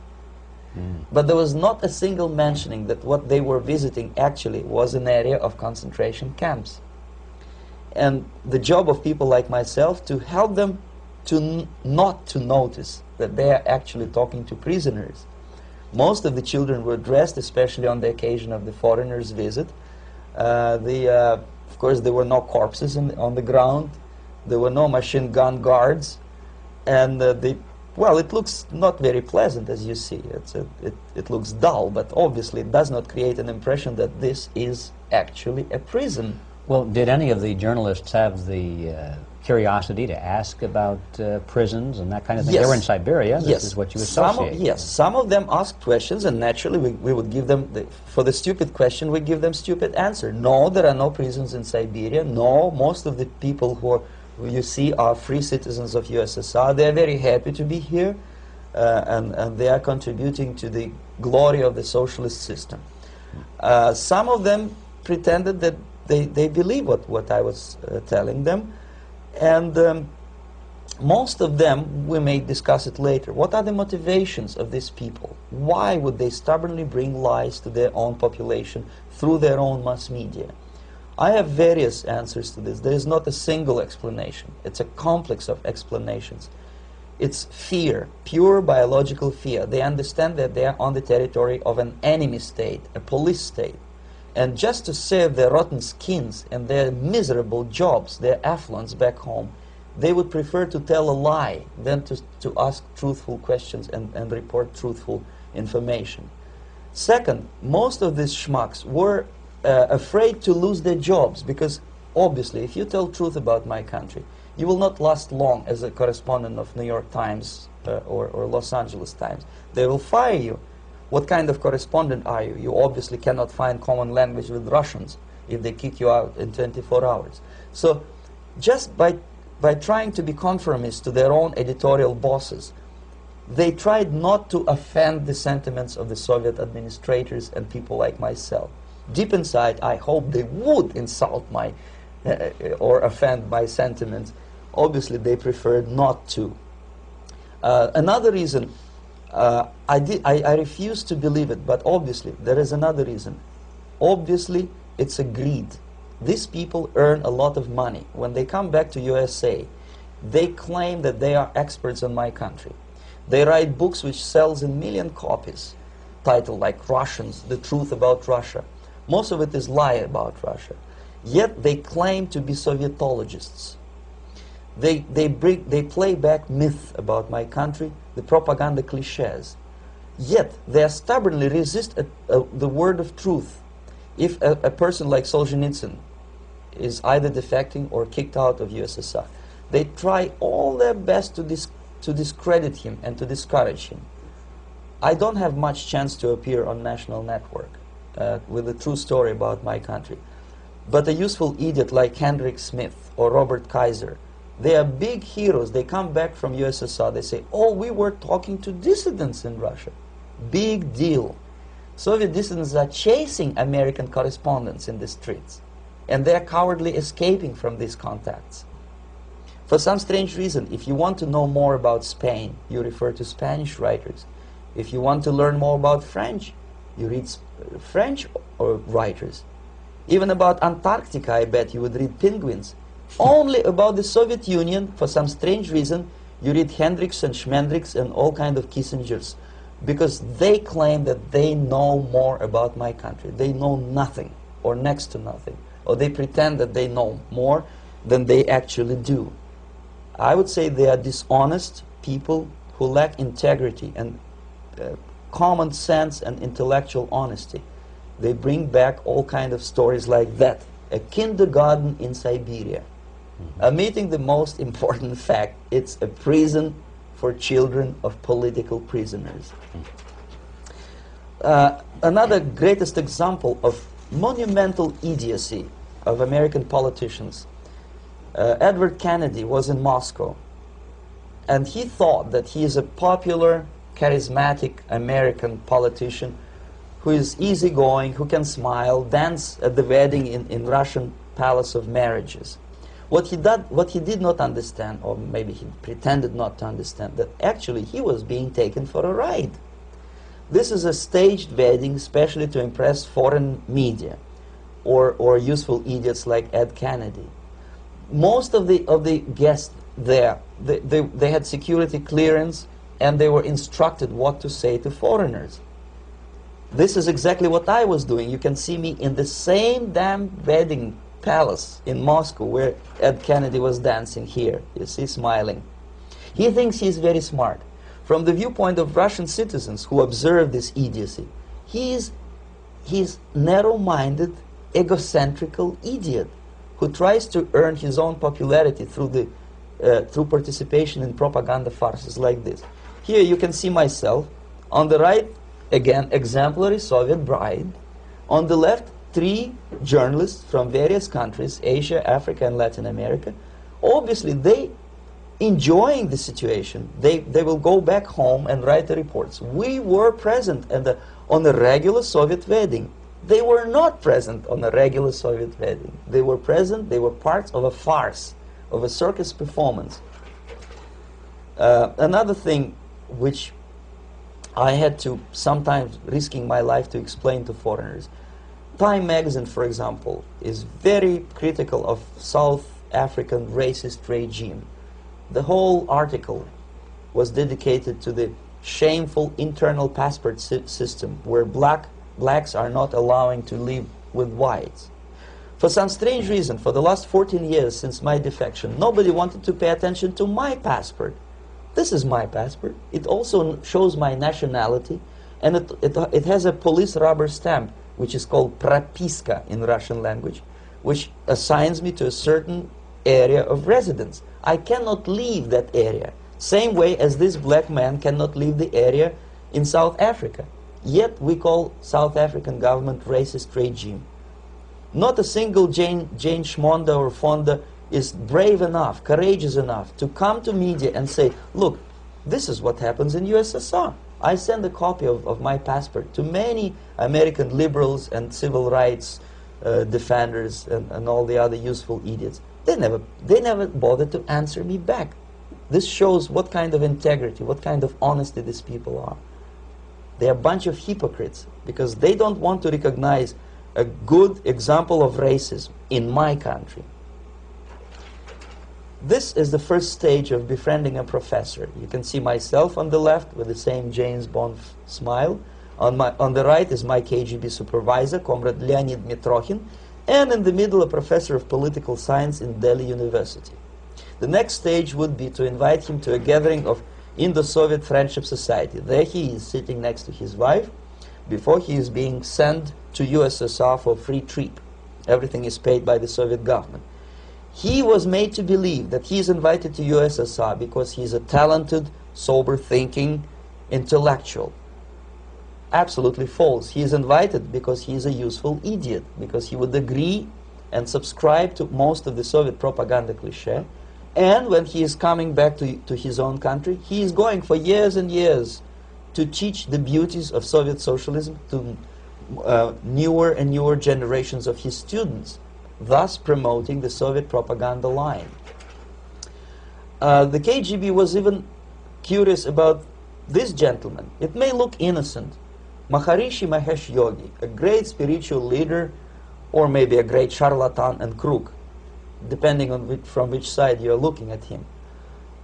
But there was not a single mentioning that what they were visiting actually was an area of concentration camps. And the job of people like myself to help them to not to notice that they are actually talking to prisoners. Most of the children were dressed, especially on the occasion of the foreigners' visit. Of course, there were no corpses on the ground. There were no machine gun guards. And well, it looks not very pleasant, as you see. It looks dull, but obviously it does not create an impression that this is actually a prison. Well, did any of the journalists have the curiosity to ask about prisons and that kind of thing? Yes. They were in Siberia. This Yes. is what you associate. Yes, some of them asked questions, and naturally we would give them, for the stupid question, we give them stupid answer. No, there are no prisons in Siberia. No, most of the people who you see are free citizens of USSR. They are very happy to be here, and they are contributing to the glory of the socialist system. Some of them pretended that they believe what I was telling them, and most of them, we may discuss it later, what are the motivations of these people? Why would they stubbornly bring lies to their own population through their own mass media? I have various answers to this. There is not a single explanation. It's a complex of explanations. It's fear, pure biological fear. They understand that they are on the territory of an enemy state, a police state. And just to save their rotten skins and their miserable jobs, their affluence back home, they would prefer to tell a lie than to ask truthful questions and report truthful information. Second, most of these schmucks were afraid to lose their jobs, because obviously if you tell truth about my country, you will not last long as a correspondent of New York Times or Los Angeles Times. They will fire you. What kind of correspondent are you? You obviously cannot find common language with Russians if they kick you out in 24 hours. So just by trying to be conformist to their own editorial bosses, they tried not to offend the sentiments of the Soviet administrators and people like myself. Deep inside, I hope they would insult my or offend my sentiments. Obviously, they preferred not to. Another reason, I refuse to believe it, but obviously there is another reason. Obviously, it's a greed. These people earn a lot of money. When they come back to USA, they claim that they are experts on my country. They write books which sells in million copies, titled like Russians, The Truth About Russia. Most of it is lie about Russia. Yet they claim to be Sovietologists. They play back myth about my country, the propaganda cliches. Yet they stubbornly resist the word of truth. If a person like Solzhenitsyn is either defecting or kicked out of USSR, they try all their best to discredit him and to discourage him. I don't have much chance to appear on national network with a true story about my country. But a useful idiot like Hendrik Smith or Robert Kaiser, they are big heroes. They come back from USSR. They say, oh, we were talking to dissidents in Russia. Big deal. Soviet dissidents are chasing American correspondents in the streets, and they are cowardly escaping from these contacts. For some strange reason, if you want to know more about Spain, you refer to Spanish writers. If you want to learn more about French, you read French writers. Even about Antarctica, I bet you would read Penguins. Only about the Soviet Union, for some strange reason, you read Hendricks and Schmendricks and all kind of Kissingers, because they claim that they know more about my country. They know nothing, or next to nothing, or they pretend that they know more than they actually do. I would say they are dishonest people who lack integrity and common sense and intellectual honesty. They bring back all kind of stories like that. A kindergarten in Siberia. Omitting the most important fact, it's a prison for children of political prisoners. Another greatest example of monumental idiocy of American politicians. Edward Kennedy was in Moscow, and he thought that he is a popular, charismatic American politician who is easygoing, who can smile, dance at the wedding in Russian Palace of Marriages. What he did not understand, or maybe he pretended not to understand, that actually he was being taken for a ride. This is a staged wedding, especially to impress foreign media, or useful idiots like Ed Kennedy. Most of the guests there, they had security clearance, and they were instructed what to say to foreigners. This is exactly what I was doing. You can see me in the same damn wedding palace in Moscow where Ed Kennedy was dancing here. You see, smiling. He thinks he's very smart. From the viewpoint of Russian citizens who observe this idiocy, he's narrow-minded, egocentrical idiot who tries to earn his own popularity through participation in propaganda farces like this. Here you can see myself. On the right, again, exemplary Soviet bride. On the left, 3 journalists from various countries, Asia, Africa, and Latin America. Obviously, they enjoying the situation. They will go back home and write the reports. We were present on a regular Soviet wedding. They were not present on a regular Soviet wedding. They were present, they were parts of a farce, of a circus performance. Another thing which I had to, sometimes risking my life, to explain to foreigners. Time magazine, for example, is very critical of South African racist regime. The whole article was dedicated to the shameful internal passport system where blacks are not allowing to live with whites. For some strange reason, for the last 14 years since my defection, nobody wanted to pay attention to my passport. This is my passport. It also shows my nationality, and it has a police rubber stamp, which is called propiska in Russian language, which assigns me to a certain area of residence. I cannot leave that area, same way as this black man cannot leave the area in South Africa. Yet we call South African government racist regime. Not a single Jane Schmonda or Fonda is brave enough, courageous enough to come to media and say, look, this is what happens in USSR. I send a copy of my passport to many American liberals and civil rights defenders and all the other useful idiots. They never bothered to answer me back. This shows what kind of integrity, what kind of honesty these people are. They are a bunch of hypocrites because they don't want to recognize a good example of racism in my country. This is the first stage of befriending a professor. You can see myself on the left with the same James Bond smile. On the right is my KGB supervisor, Comrade Leonid Mitrokhin, and in the middle a professor of political science in Delhi University. The next stage would be to invite him to a gathering of Indo-Soviet Friendship Society. There he is sitting next to his wife before he is being sent to USSR for a free trip. Everything is paid by the Soviet government. He was made to believe that he is invited to USSR because he is a talented, sober-thinking intellectual. Absolutely false. He is invited because he is a useful idiot, because he would agree and subscribe to most of the Soviet propaganda cliché. And when he is coming back to his own country, he is going for years and years to teach the beauties of Soviet socialism to newer and newer generations of his students, thus promoting the Soviet propaganda line. the KGB was even curious about this gentleman. It may look innocent. Maharishi Mahesh Yogi, a great spiritual leader, or maybe a great charlatan and crook, depending on from which side you're looking at him.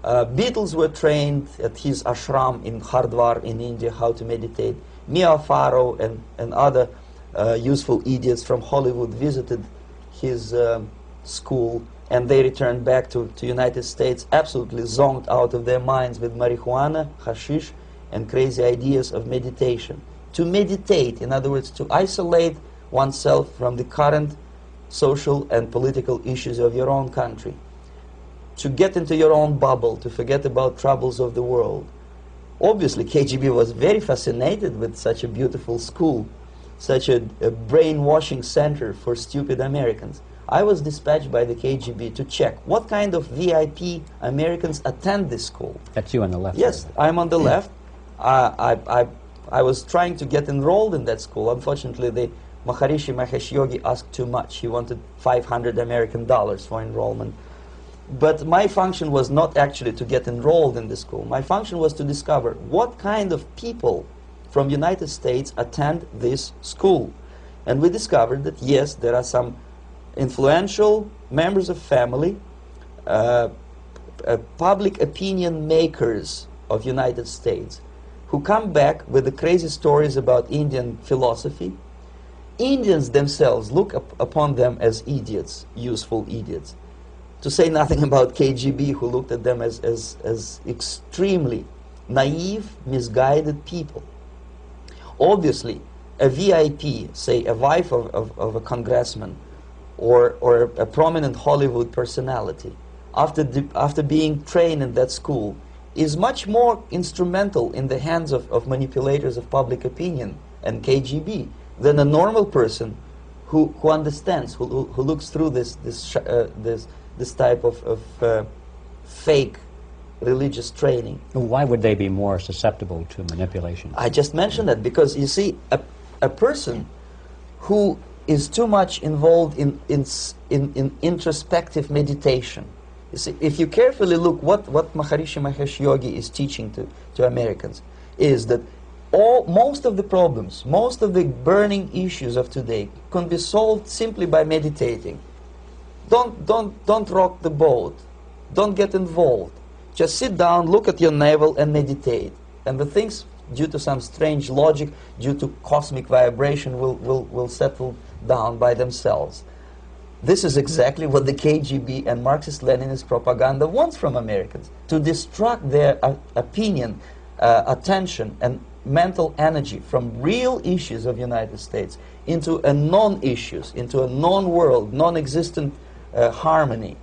Beatles were trained at his ashram in Hardwar in India how to meditate. Mia Farrow and other useful idiots from Hollywood visited his school, and they returned back to United States absolutely zonked out of their minds with marijuana, hashish, and crazy ideas of meditation. To meditate, in other words, to isolate oneself from the current social and political issues of your own country. To get into your own bubble, to forget about troubles of the world. Obviously, KGB was very fascinated with such a beautiful school, such a brainwashing center for stupid Americans. I was dispatched by the KGB to check what kind of VIP Americans attend this school. That's you on the left. Yes, I'm on the left. I was trying to get enrolled in that school. Unfortunately, the Maharishi Mahesh Yogi asked too much. He wanted $500 American for enrollment. But my function was not actually to get enrolled in the school. My function was to discover what kind of people from United States attend this school. And we discovered that, yes, there are some influential members of family, public opinion makers of United States, who come back with the crazy stories about Indian philosophy. Indians themselves look upon them as idiots, useful idiots. To say nothing about KGB, who looked at them as extremely naive, misguided people. Obviously, a VIP, say a wife of a congressman, or a prominent Hollywood personality, after being trained in that school, is much more instrumental in the hands of manipulators of public opinion and KGB than a normal person who understands, who looks through this type of fake religious training. Why would they be more susceptible to manipulation? I just mentioned that because, you see, a person who is too much involved in introspective meditation. You see, if you carefully look what Maharishi Mahesh Yogi is teaching to Americans, is that most of the problems, most of the burning issues of today can be solved simply by meditating. Don't rock the boat. Don't get involved. Just sit down, look at your navel, and meditate. And the things, due to some strange logic, due to cosmic vibration, will settle down by themselves. This is exactly what the KGB and Marxist-Leninist propaganda wants from Americans, to distract their opinion, attention, and mental energy from real issues of United States into a non-issues, into a non-world, non-existent harmony.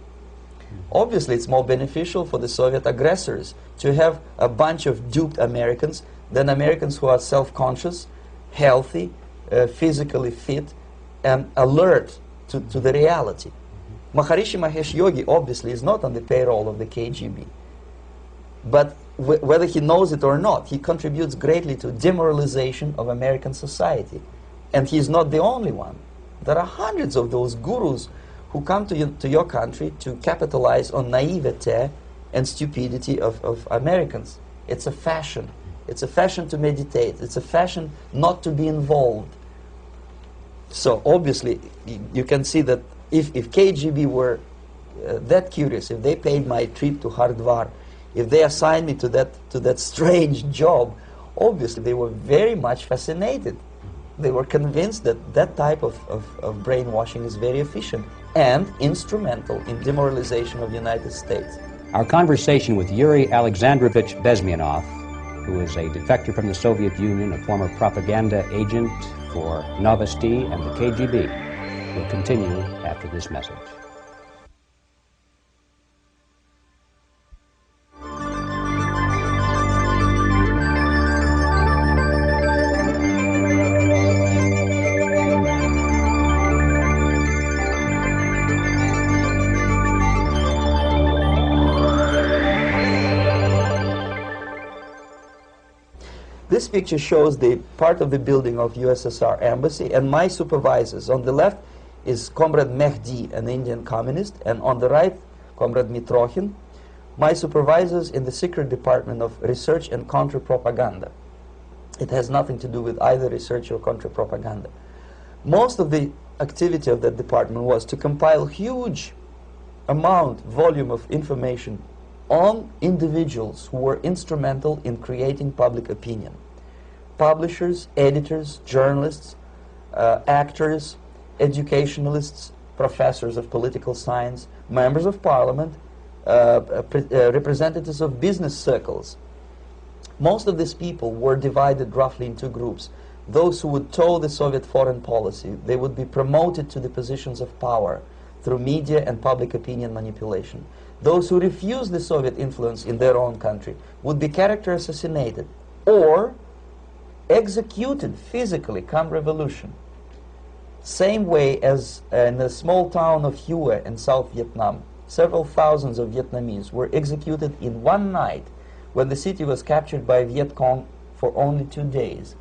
Obviously, it's more beneficial for the Soviet aggressors to have a bunch of duped Americans than Americans who are self-conscious, healthy, physically fit, and alert to the reality. Maharishi Mahesh Yogi obviously is not on the payroll of the KGB. But whether he knows it or not, he contributes greatly to demoralization of American society. And he's not the only one. There are hundreds of those gurus who come to your country to capitalize on naivete and stupidity of Americans. It's a fashion. It's a fashion to meditate. It's a fashion not to be involved. So obviously, you can see that if KGB were that curious, if they paid my trip to Hardwar, if they assigned me to that strange job, obviously they were very much fascinated. They were convinced that that type of brainwashing is very efficient and instrumental in demoralization of the United States. Our conversation with Yuri Alexandrovich Bezmenov, who is a defector from the Soviet Union, a former propaganda agent for Novosti and the KGB, will continue after this message. This picture shows the part of the building of USSR embassy, and my supervisors. On the left is Comrade Mehdi, an Indian communist, and on the right, Comrade Mitrokhin, my supervisors in the secret department of research and counter-propaganda. It has nothing to do with either research or counter-propaganda. Most of the activity of that department was to compile huge volume of information on individuals who were instrumental in creating public opinion. Publishers, editors, journalists, actors, educationalists, professors of political science, members of parliament, representatives of business circles. Most of these people were divided roughly in two groups. Those who would toe the Soviet foreign policy, they would be promoted to the positions of power through media and public opinion manipulation. Those who refused the Soviet influence in their own country would be character assassinated or executed physically come revolution. Same way as in the small town of Hue in South Vietnam, several thousands of Vietnamese were executed in one night when the city was captured by Viet Cong for only 2 days.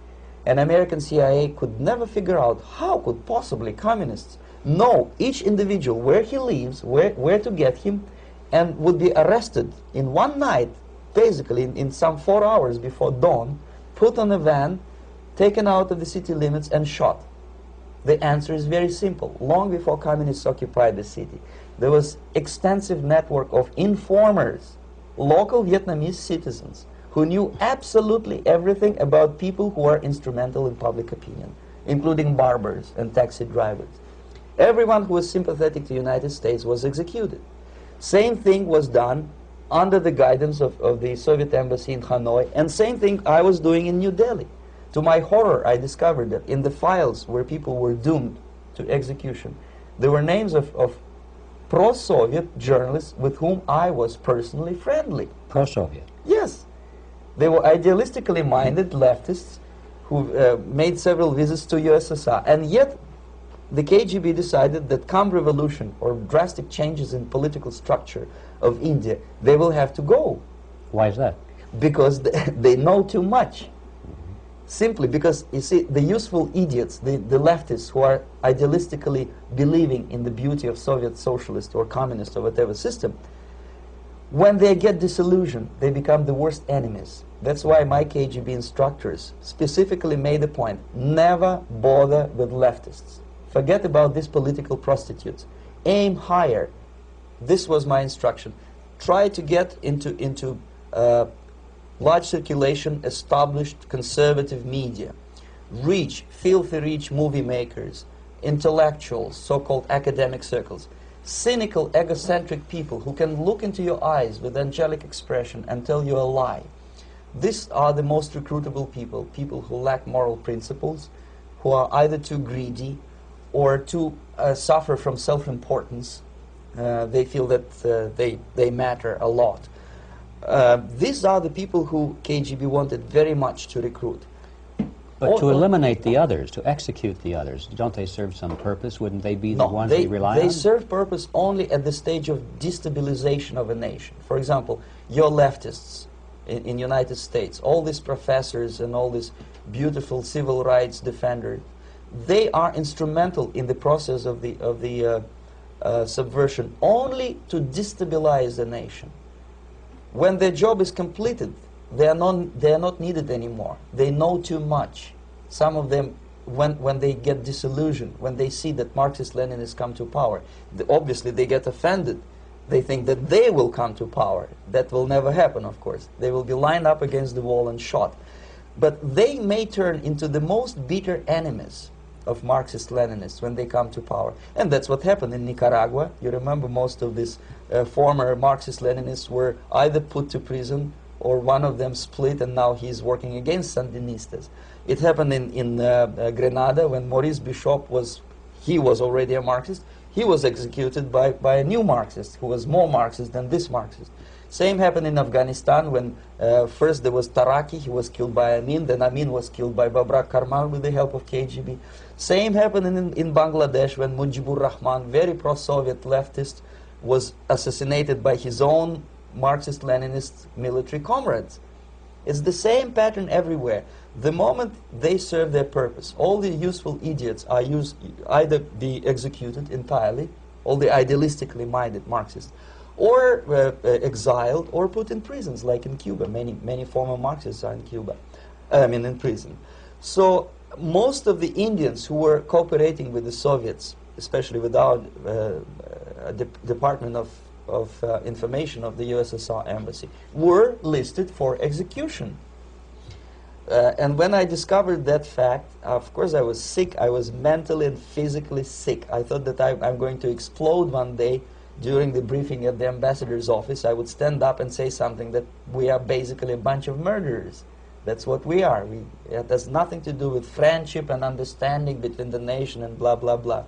And American CIA could never figure out how could possibly communists know each individual, where he lives, where to get him, and would be arrested in one night, basically in some 4 hours before dawn, put on a van, taken out of the city limits and shot. The answer is very simple. Long before communists occupied the city, there was extensive network of informers, local Vietnamese citizens, who knew absolutely everything about people who are instrumental in public opinion, including barbers and taxi drivers. Everyone who was sympathetic to the United States was executed. Same thing was done under the guidance of the Soviet embassy in Hanoi, and same thing I was doing in New Delhi. To my horror, I discovered that in the files where people were doomed to execution, there were names of pro-Soviet journalists with whom I was personally friendly. Pro-Soviet? Yes. They were idealistically minded leftists who made several visits to USSR, and yet the KGB decided that come revolution or drastic changes in political structure of India, they will have to go. Why is that? Because they know too much. Simply because, you see, the useful idiots, the leftists who are idealistically believing in the beauty of Soviet socialist or communist or whatever system, when they get disillusioned, they become the worst enemies. That's why my KGB instructors specifically made a point, never bother with leftists. Forget about these political prostitutes. Aim higher. This was my instruction. Try to get into large circulation, established conservative media. Rich, filthy rich movie makers, intellectuals, so-called academic circles. Cynical, egocentric people who can look into your eyes with angelic expression and tell you a lie. These are the most recruitable people, people who lack moral principles, who are either too greedy or too suffer from self-importance. They feel that they matter a lot. These are the people who KGB wanted very much to recruit. But to eliminate the others, to execute the others, don't they serve some purpose? Wouldn't they be the ones we rely on? They serve purpose only at the stage of destabilization of a nation. For example, your leftists in United States, all these professors and all these beautiful civil rights defenders, they are instrumental in the process of the subversion only to destabilize the nation. When their job is completed, they are not needed anymore. They know too much. Some of them, when they get disillusioned, when they see that Marxist-Leninists come to power, obviously they get offended. They think that they will come to power. That will never happen, of course. They will be lined up against the wall and shot. But they may turn into the most bitter enemies of Marxist-Leninists when they come to power. And that's what happened in Nicaragua. You remember most of these former Marxist-Leninists were either put to prison or one of them split, and now he's working against Sandinistas. It happened in Grenada when Maurice Bishop was already a Marxist. He was executed by a new Marxist who was more Marxist than this Marxist. Same happened in Afghanistan when first there was Taraki, he was killed by Amin, then Amin was killed by Babrak Karmal with the help of KGB. Same happened in Bangladesh when Mujibur Rahman, very pro-Soviet leftist, was assassinated by his own Marxist-Leninist military comrades. It's the same pattern everywhere. The moment they serve their purpose, all the useful idiots are either be executed entirely, all the idealistically minded Marxists, or exiled, or put in prisons, like in Cuba. Many former Marxists are in Cuba, in prison. So most of the Indians who were cooperating with the Soviets, especially with our Department of Information of the USSR Embassy, were listed for execution. And when I discovered that fact, of course I was sick. I was mentally and physically sick. I thought that I'm going to explode one day during the briefing at the ambassador's office. I would stand up and say something that we are basically a bunch of murderers. That's what we are. It has nothing to do with friendship and understanding between the nation and blah, blah, blah.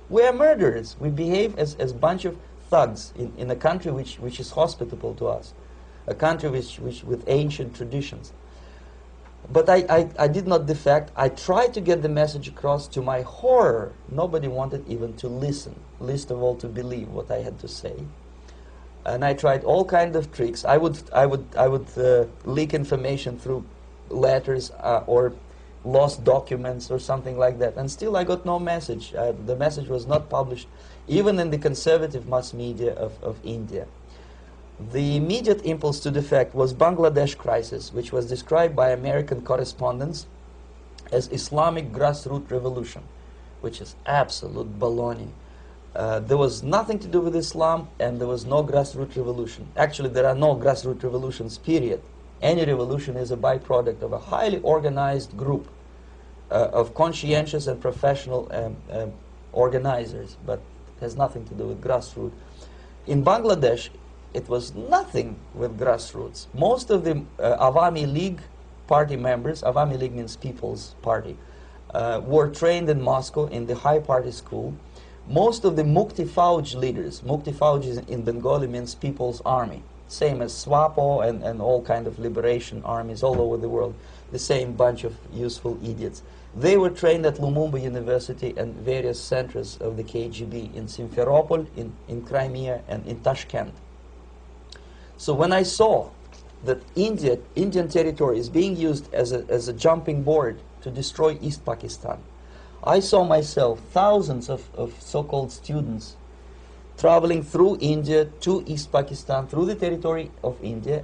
We are murderers. We behave as a bunch of thugs in a country which is hospitable to us, a country which with ancient traditions. But I did not defect. I tried to get the message across. To my horror, nobody wanted even to listen, least of all to believe what I had to say. And I tried all kinds of tricks. I would leak information through letters or lost documents or something like that. And still I got no message. The message was not published, even in the conservative mass media of India. The immediate impulse to defect was Bangladesh crisis, which was described by American correspondents as Islamic grassroots revolution, which is absolute baloney. There was nothing to do with Islam, and there was no grassroots revolution. Actually, there are no grassroots revolutions, period. Any revolution is a byproduct of a highly organized group of conscientious and professional organizers, but has nothing to do with grassroots. In Bangladesh, it was nothing with grassroots. Most of the Awami League party members, Awami League means People's Party, were trained in Moscow in the high party school. Most of the Mukti Fauj leaders, Mukti Fauj in Bengali means People's Army, same as SWAPO and all kind of liberation armies all over the world, the same bunch of useful idiots. They were trained at Lumumba University and various centers of the KGB in Simferopol, in Crimea, and in Tashkent. So when I saw that Indian territory is being used as a jumping board to destroy East Pakistan, I saw myself thousands of so-called students traveling through India to East Pakistan, through the territory of India,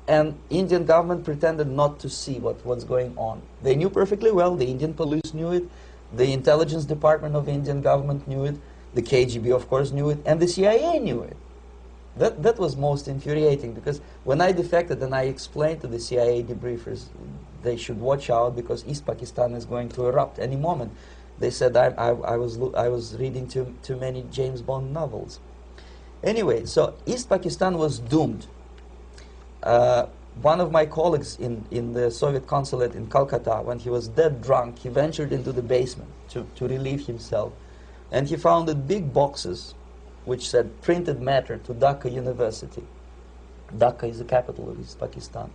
and Indian government pretended not to see what's going on. They knew perfectly well, the Indian police knew it, the intelligence department of the Indian government knew it, the KGB of course knew it, and the CIA knew it. That was most infuriating, because when I defected and I explained to the CIA debriefers they should watch out because East Pakistan is going to erupt any moment, they said I was reading too many James Bond novels. Anyway, so East Pakistan was doomed. One of my colleagues in the Soviet consulate in Calcutta, when he was dead drunk, he ventured into the basement to relieve himself, and he found big boxes which said printed matter to Dhaka University. Dhaka is the capital of East Pakistan.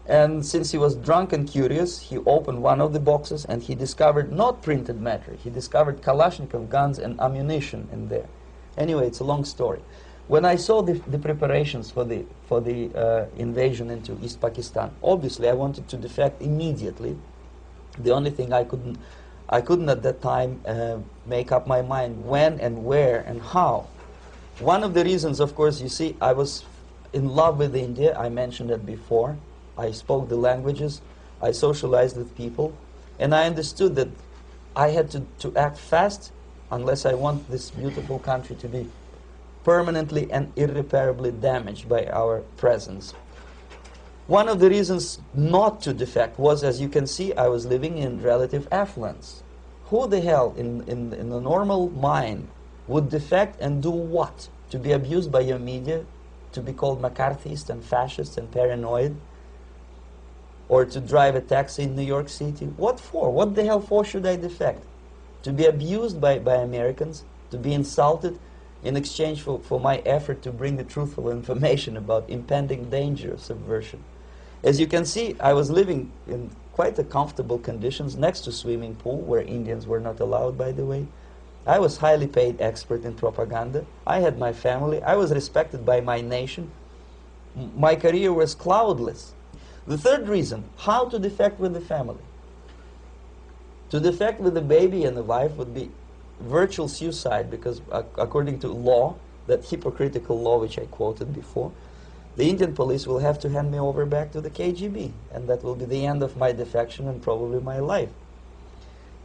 And since he was drunk and curious, he opened one of the boxes and he discovered not printed matter. He discovered Kalashnikov guns and ammunition in there. Anyway, it's a long story. When I saw the preparations for the invasion into East Pakistan, obviously I wanted to defect immediately. The only thing I couldn't at that time make up my mind when and where and how. One of the reasons, of course, you see, I was in love with India. I mentioned it before. I spoke the languages. I socialized with people. And I understood that I had to act fast unless I want this beautiful country to be permanently and irreparably damaged by our presence. One of the reasons not to defect was, as you can see, I was living in relative affluence. Who the hell in a normal mind would defect and do what? To be abused by your media, to be called McCarthyist and fascist and paranoid, or to drive a taxi in New York City? What for? What the hell for should I defect? To be abused by Americans, to be insulted in exchange for my effort to bring the truthful information about impending danger of subversion. As you can see, I was living in quite a comfortable conditions next to swimming pool, where Indians were not allowed, by the way. I was highly paid expert in propaganda. I had my family. I was respected by my nation. My career was cloudless. The third reason, how to defect with the family. To defect with the baby and the wife would be virtual suicide, because according to law, that hypocritical law which I quoted before, the Indian police will have to hand me over back to the KGB, and that will be the end of my defection and probably my life.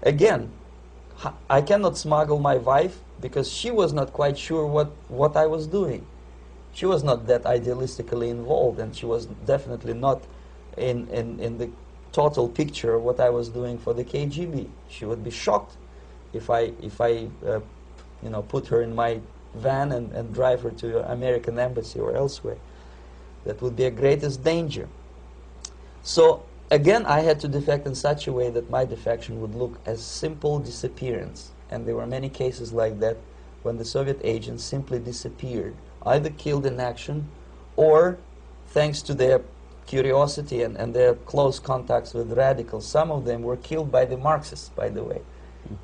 Again, I cannot smuggle my wife because she was not quite sure what I was doing. She was not that idealistically involved, and she was definitely not in the total picture of what I was doing for the KGB. She would be shocked if I you know, put her in my van and drive her to the American embassy or elsewhere. That would be a greatest danger. So again, I had to defect in such a way that my defection would look as simple disappearance. And there were many cases like that when the Soviet agents simply disappeared, either killed in action or, thanks to their curiosity and their close contacts with radicals, some of them were killed by the Marxists, by the way.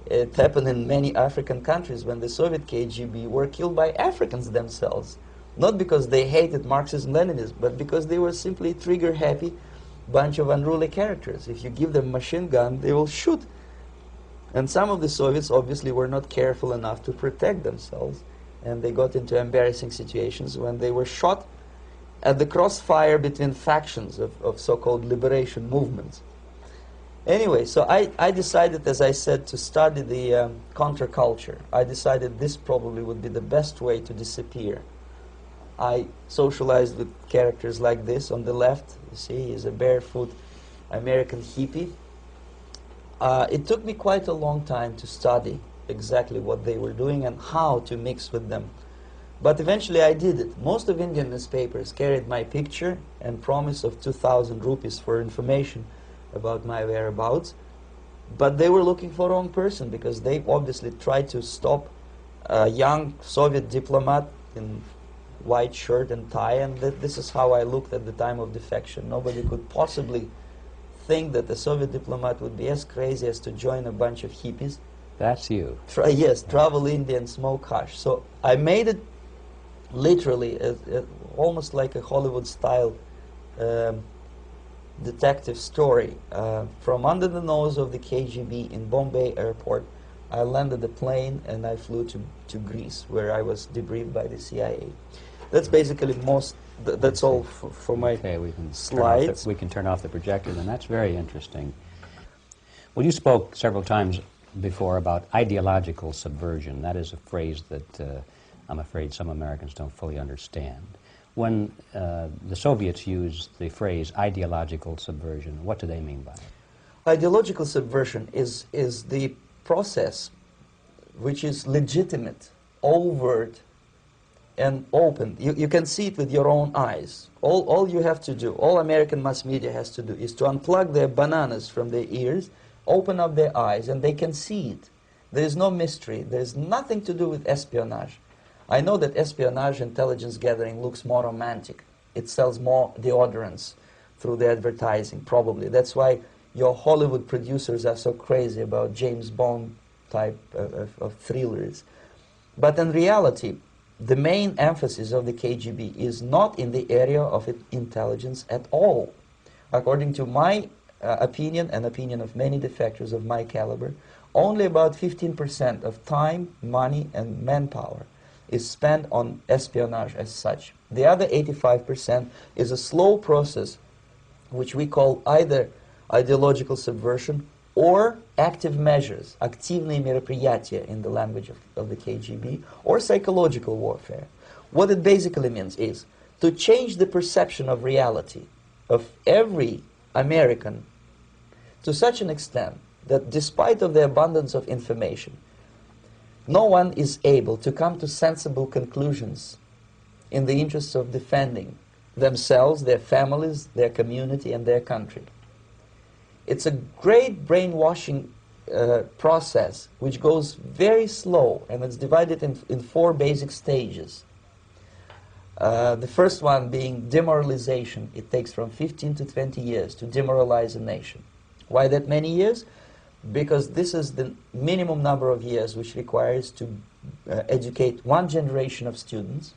It happened in many African countries when the Soviet KGB were killed by Africans themselves. Not because they hated Marxism-Leninism, but because they were simply trigger-happy bunch of unruly characters. If you give them a machine gun, they will shoot. And some of the Soviets obviously were not careful enough to protect themselves, and they got into embarrassing situations when they were shot at the crossfire between factions of so-called liberation movements. Anyway, so I decided, as I said, to study the counterculture. I decided this probably would be the best way to disappear. I socialized with characters like this. On the left, you see, he's a barefoot American hippie. It took me quite a long time to study exactly what they were doing and how to mix with them. But eventually I did it. Most of Indian newspapers carried my picture and promise of 2,000 rupees for information about my whereabouts. But they were looking for the wrong person, because they obviously tried to stop a young Soviet diplomat in white shirt and tie, and this is how I looked at the time of defection. Nobody could possibly think that a Soviet diplomat would be as crazy as to join a bunch of hippies. That's you. Yes, travel India and smoke hash. So I made it literally almost like a Hollywood-style detective story. From under the nose of the KGB in Bombay airport, I landed the plane and I flew to Greece, where I was debriefed by the CIA. That's basically that's all for my slides. We can turn off the projector, and that's very interesting. Well, you spoke several times before about ideological subversion. That is a phrase that I'm afraid some Americans don't fully understand. When the Soviets use the phrase ideological subversion, what do they mean by it? Ideological subversion is the process which is legitimate, overt, and open. You can see it with your own eyes. All you have to do, all American mass media has to do, is to unplug their bananas from their ears, open up their eyes, and they can see it. There is no mystery. There is nothing to do with espionage. I know that espionage intelligence gathering looks more romantic. It sells more deodorants through the advertising, probably. That's why your Hollywood producers are so crazy about James Bond type of thrillers. But in reality, the main emphasis of the KGB is not in the area of intelligence at all. According to my opinion and opinion of many defectors of my caliber, only about 15% of time, money, and manpower is spent on espionage as such. The other 85% is a slow process which we call either ideological subversion or active measures, активные мероприятия in the language of the KGB, or psychological warfare. What it basically means is to change the perception of reality of every American to such an extent that despite of the abundance of information, no one is able to come to sensible conclusions in the interests of defending themselves, their families, their community, and their country. It's a great brainwashing process which goes very slow, and it's divided in 4 basic stages. The first one being demoralization. It takes from 15 to 20 years to demoralize a nation. Why that many years? Because this is the minimum number of years which requires to educate one generation of students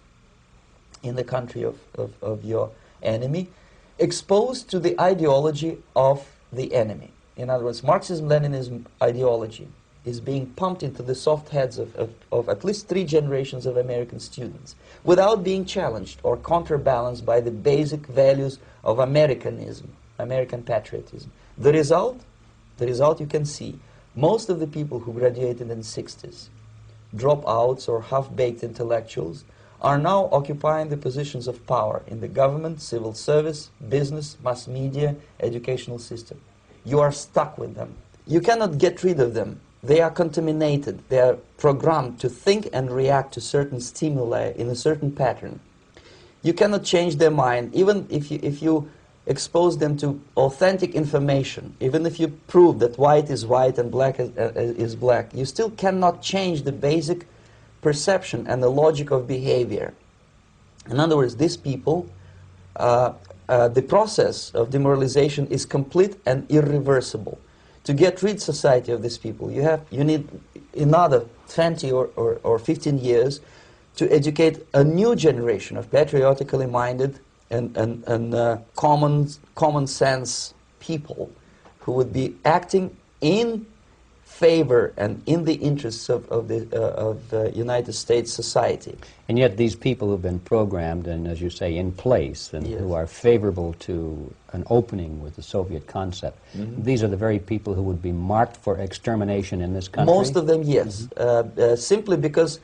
in the country of your enemy, exposed to the ideology of the enemy. In other words, Marxism-Leninism ideology is being pumped into the soft heads of at least 3 generations of American students without being challenged or counterbalanced by the basic values of Americanism, American patriotism. The result you can see. Most of the people who graduated in the 60s, dropouts or half-baked intellectuals, are now occupying the positions of power in the government, civil service, business, mass media, educational system. You are stuck with them. You cannot get rid of them. They are contaminated. They are programmed to think and react to certain stimuli in a certain pattern. You cannot change their mind, even if you expose them to authentic information, even if you prove that white is white and black is black, you still cannot change the basic perception and the logic of behavior. In other words, these people, the process of demoralization is complete and irreversible. To get rid society of these people, you need another 20 or 15 years to educate a new generation of patriotically minded and common sense people who would be acting in favor and in the interests of the United States society. And yet these people who've been programmed and, as you say, in place and Yes. who are favorable to an opening with the Soviet concept, these are the very people who would be marked for extermination in this country? Most of them, yes. Simply because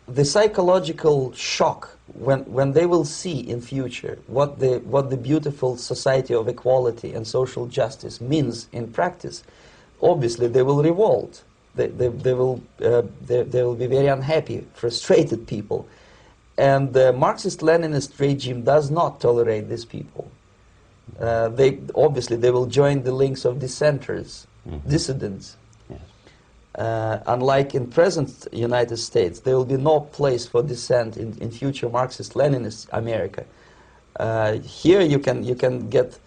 the psychological shock when they will see in future what the beautiful society of equality and social justice means in practice, obviously they will revolt. They will be very unhappy, frustrated people. And the Marxist-Leninist regime does not tolerate these people. Obviously they will join the links of dissenters, dissidents. Yes. Unlike in present United States, there will be no place for dissent in future Marxist-Leninist America. Here you can get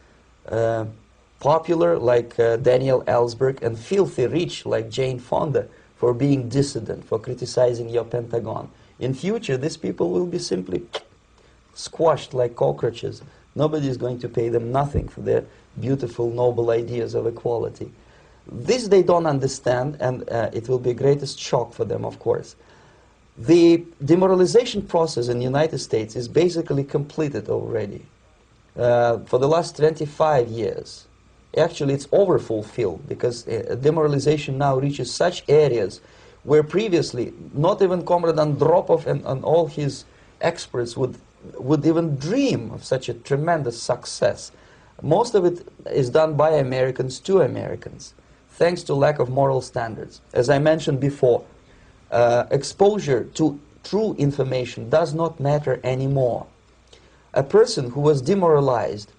popular like Daniel Ellsberg and filthy rich like Jane Fonda for being dissident, for criticizing your Pentagon. In future, these people will be simply squashed like cockroaches. Nobody is going to pay them nothing for their beautiful, noble ideas of equality. This they don't understand, and it will be greatest shock for them, of course. The demoralization process in the United States is basically completed already. For the last 25 years. Actually, it's overfulfilled because demoralization now reaches such areas where previously not even Comrade Andropov and all his experts would even dream of such a tremendous success. Most of it is done by Americans to Americans, thanks to lack of moral standards. As I mentioned before, exposure to true information does not matter anymore. A person who was demoralized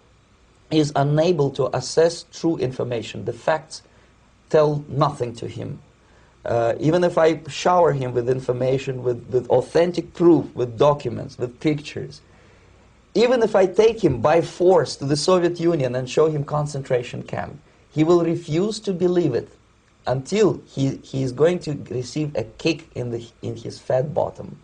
is unable to assess true information. The facts tell nothing to him. Even if I shower him with information, with authentic proof, with documents, with pictures, even if I take him by force to the Soviet Union and show him concentration camp, he will refuse to believe it until he is going to receive a kick in his fat bottom.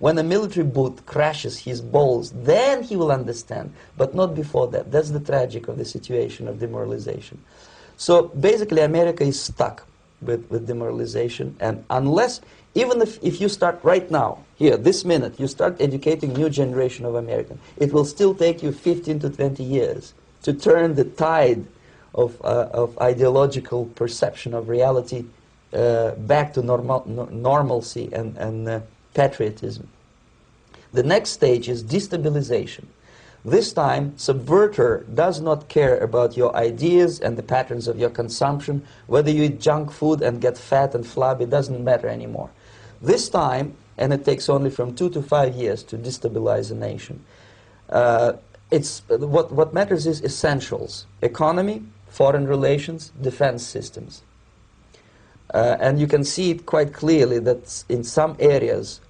When a military boot crashes his balls, then he will understand, but not before that. That's the tragic of the situation of demoralization. So basically America is stuck with demoralization, and unless, even if you start right now, here, this minute, you start educating new generation of Americans, it will still take you 15 to 20 years to turn the tide of ideological perception of reality back to normalcy and patriotism. The next stage is destabilization. This time, subverter does not care about your ideas and the patterns of your consumption. Whether you eat junk food and get fat and flabby, doesn't matter anymore. This time, and it takes only from 2 to 5 years to destabilize a nation, what matters is essentials: economy, foreign relations, defense systems. And you can see it quite clearly that in some areas,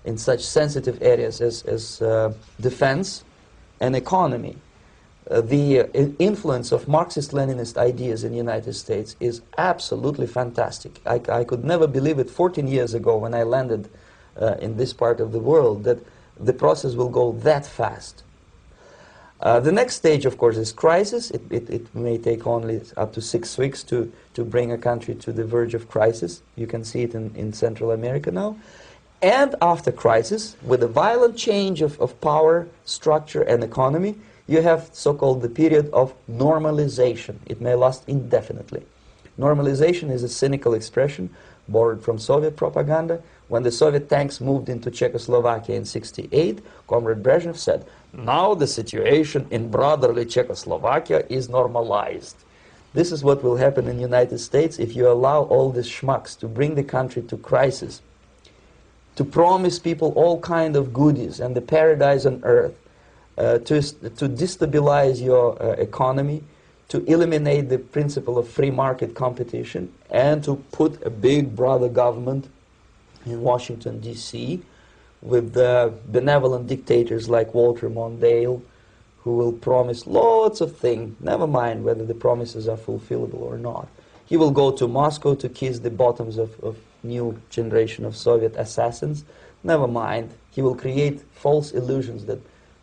in such sensitive areas as defense and economy, the influence of Marxist-Leninist ideas in the United States is absolutely fantastic. I could never believe it 14 years ago when I landed in this part of the world that the process will go that fast. The next stage, of course, is crisis. It may take only up to 6 weeks to bring a country to the verge of crisis. You can see it in Central America now. And after crisis, with a violent change of power, structure, and economy, you have so-called the period of normalization. It may last indefinitely. Normalization is a cynical expression borrowed from Soviet propaganda. When the Soviet tanks moved into Czechoslovakia in '68, Comrade Brezhnev said, "Now the situation in brotherly Czechoslovakia is normalized." This is what will happen in the United States if you allow all these schmucks to bring the country to crisis, to promise people all kind of goodies and the paradise on earth, to destabilize your economy, to eliminate the principle of free market competition, and to put a big brother government in Washington, D.C., with benevolent dictators like Walter Mondale, who will promise lots of things, never mind whether the promises are fulfillable or not. He will go to Moscow to kiss the bottoms of new generation of Soviet assassins, never mind. He will create false illusions that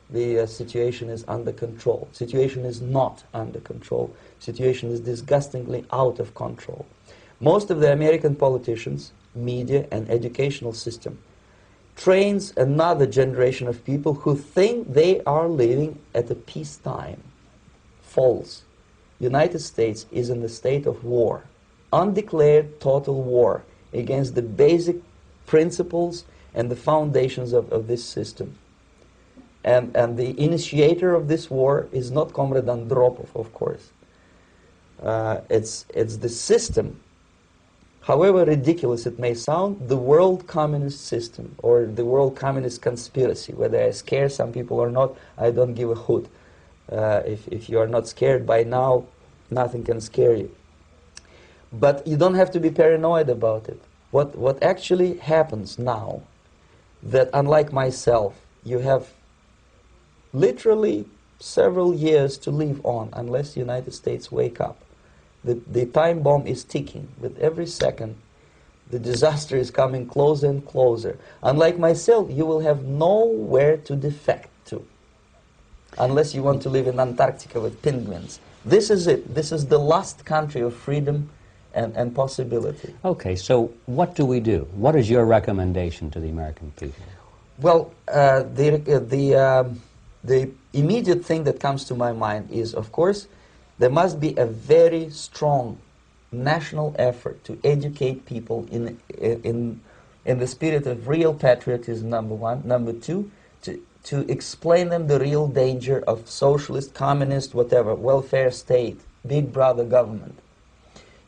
the situation is under control. Situation is not under control. Situation is disgustingly out of control. Most of the American politicians, media, and educational system trains another generation of people who think they are living at a peacetime. False. United States is in the state of war, undeclared total war against the basic principles and the foundations of this system. And the initiator of this war is not Comrade Andropov, of course. It's the system. However ridiculous it may sound, the world communist system or the world communist conspiracy, whether I scare some people or not, I don't give a hoot. If you are not scared by now, nothing can scare you. But you don't have to be paranoid about it. What actually happens now, that unlike myself, you have literally several years to live on unless the United States wake up. The time bomb is ticking. With every second, the disaster is coming closer and closer. Unlike myself, you will have nowhere to defect to, unless you want to live in Antarctica with penguins. This is it. This is the last country of freedom and possibility. Okay, so what do we do? What is your recommendation to the American people? Well, the immediate thing that comes to my mind is, of course, there must be a very strong national effort to educate people in the spirit of real patriotism, number one. Number two, to explain them the real danger of socialist, communist, whatever, welfare state, big brother government.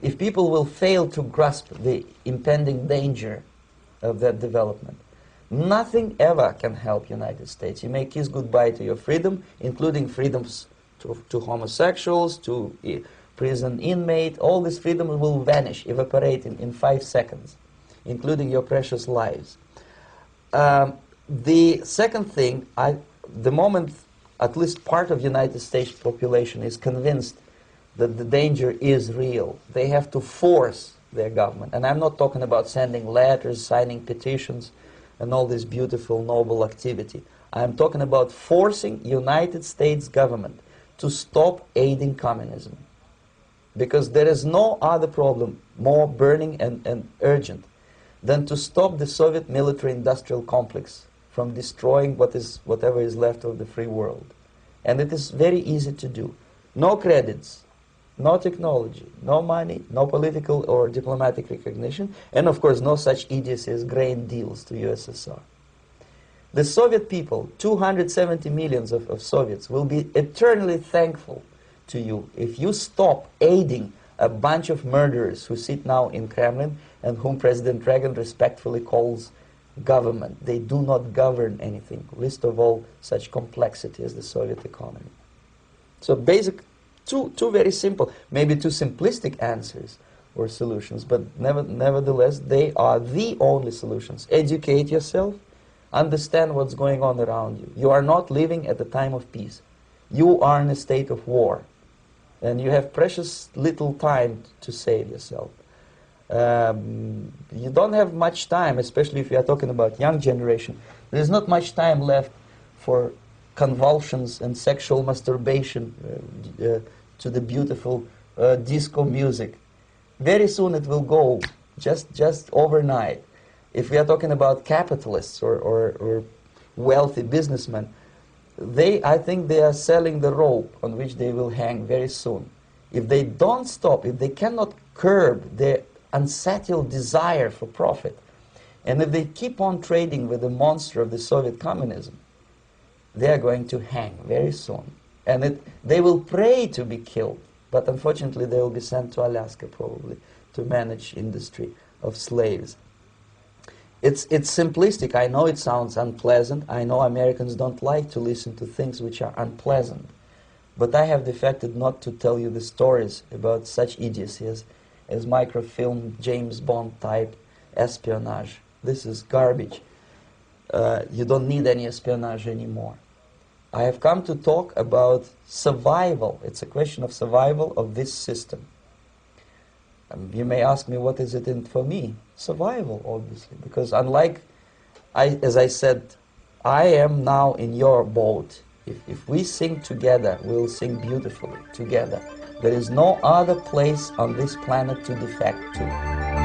If people will fail to grasp the impending danger of that development, nothing ever can help United States. You may kiss goodbye to your freedom, including freedoms to homosexuals, to prison inmate. All these freedoms will vanish, evaporate in 5 seconds, including your precious lives. The second thing, the moment at least part of the United States population is convinced that the danger is real, they have to force their government. And I'm not talking about sending letters, signing petitions, and all this beautiful, noble activity. I'm talking about forcing United States government to stop aiding communism. Because there is no other problem more burning and urgent than to stop the Soviet military-industrial complex from destroying whatever is left of the free world. And it is very easy to do. No credits, no technology, no money, no political or diplomatic recognition, and of course no such idiocy as grain deals to USSR. The Soviet people, 270 millions of Soviets, will be eternally thankful to you if you stop aiding a bunch of murderers who sit now in Kremlin and whom President Reagan respectfully calls government. They do not govern anything, least of all such complexity as the Soviet economy. So basic, two very simple, maybe too simplistic answers or solutions, but nevertheless they are the only solutions. Educate yourself, understand what's going on around you. You are not living at the time of peace. You are in a state of war, and you have precious little time to save yourself. You don't have much time, especially if you are talking about young generation. There is not much time left for convulsions and sexual masturbation to the beautiful disco music. Very soon it will go, just overnight. If we are talking about capitalists or wealthy businessmen, I think they are selling the rope on which they will hang very soon. If they don't stop, if they cannot curb their unsettled desire for profit, and if they keep on trading with the monster of the Soviet communism, they are going to hang very soon. And they will pray to be killed, but unfortunately they will be sent to Alaska probably to manage industry of slaves. It's simplistic. I know it sounds unpleasant. I know Americans don't like to listen to things which are unpleasant. But I have defected not to tell you the stories about such idiocy as microfilm, James Bond type espionage. This is garbage. You don't need any espionage anymore. I have come to talk about survival. It's a question of survival of this system. You may ask me, what is it in for me? Survival, obviously, because unlike, as I said, I am now in your boat. If we sing together, we'll sing beautifully together. There is no other place on this planet to defect to.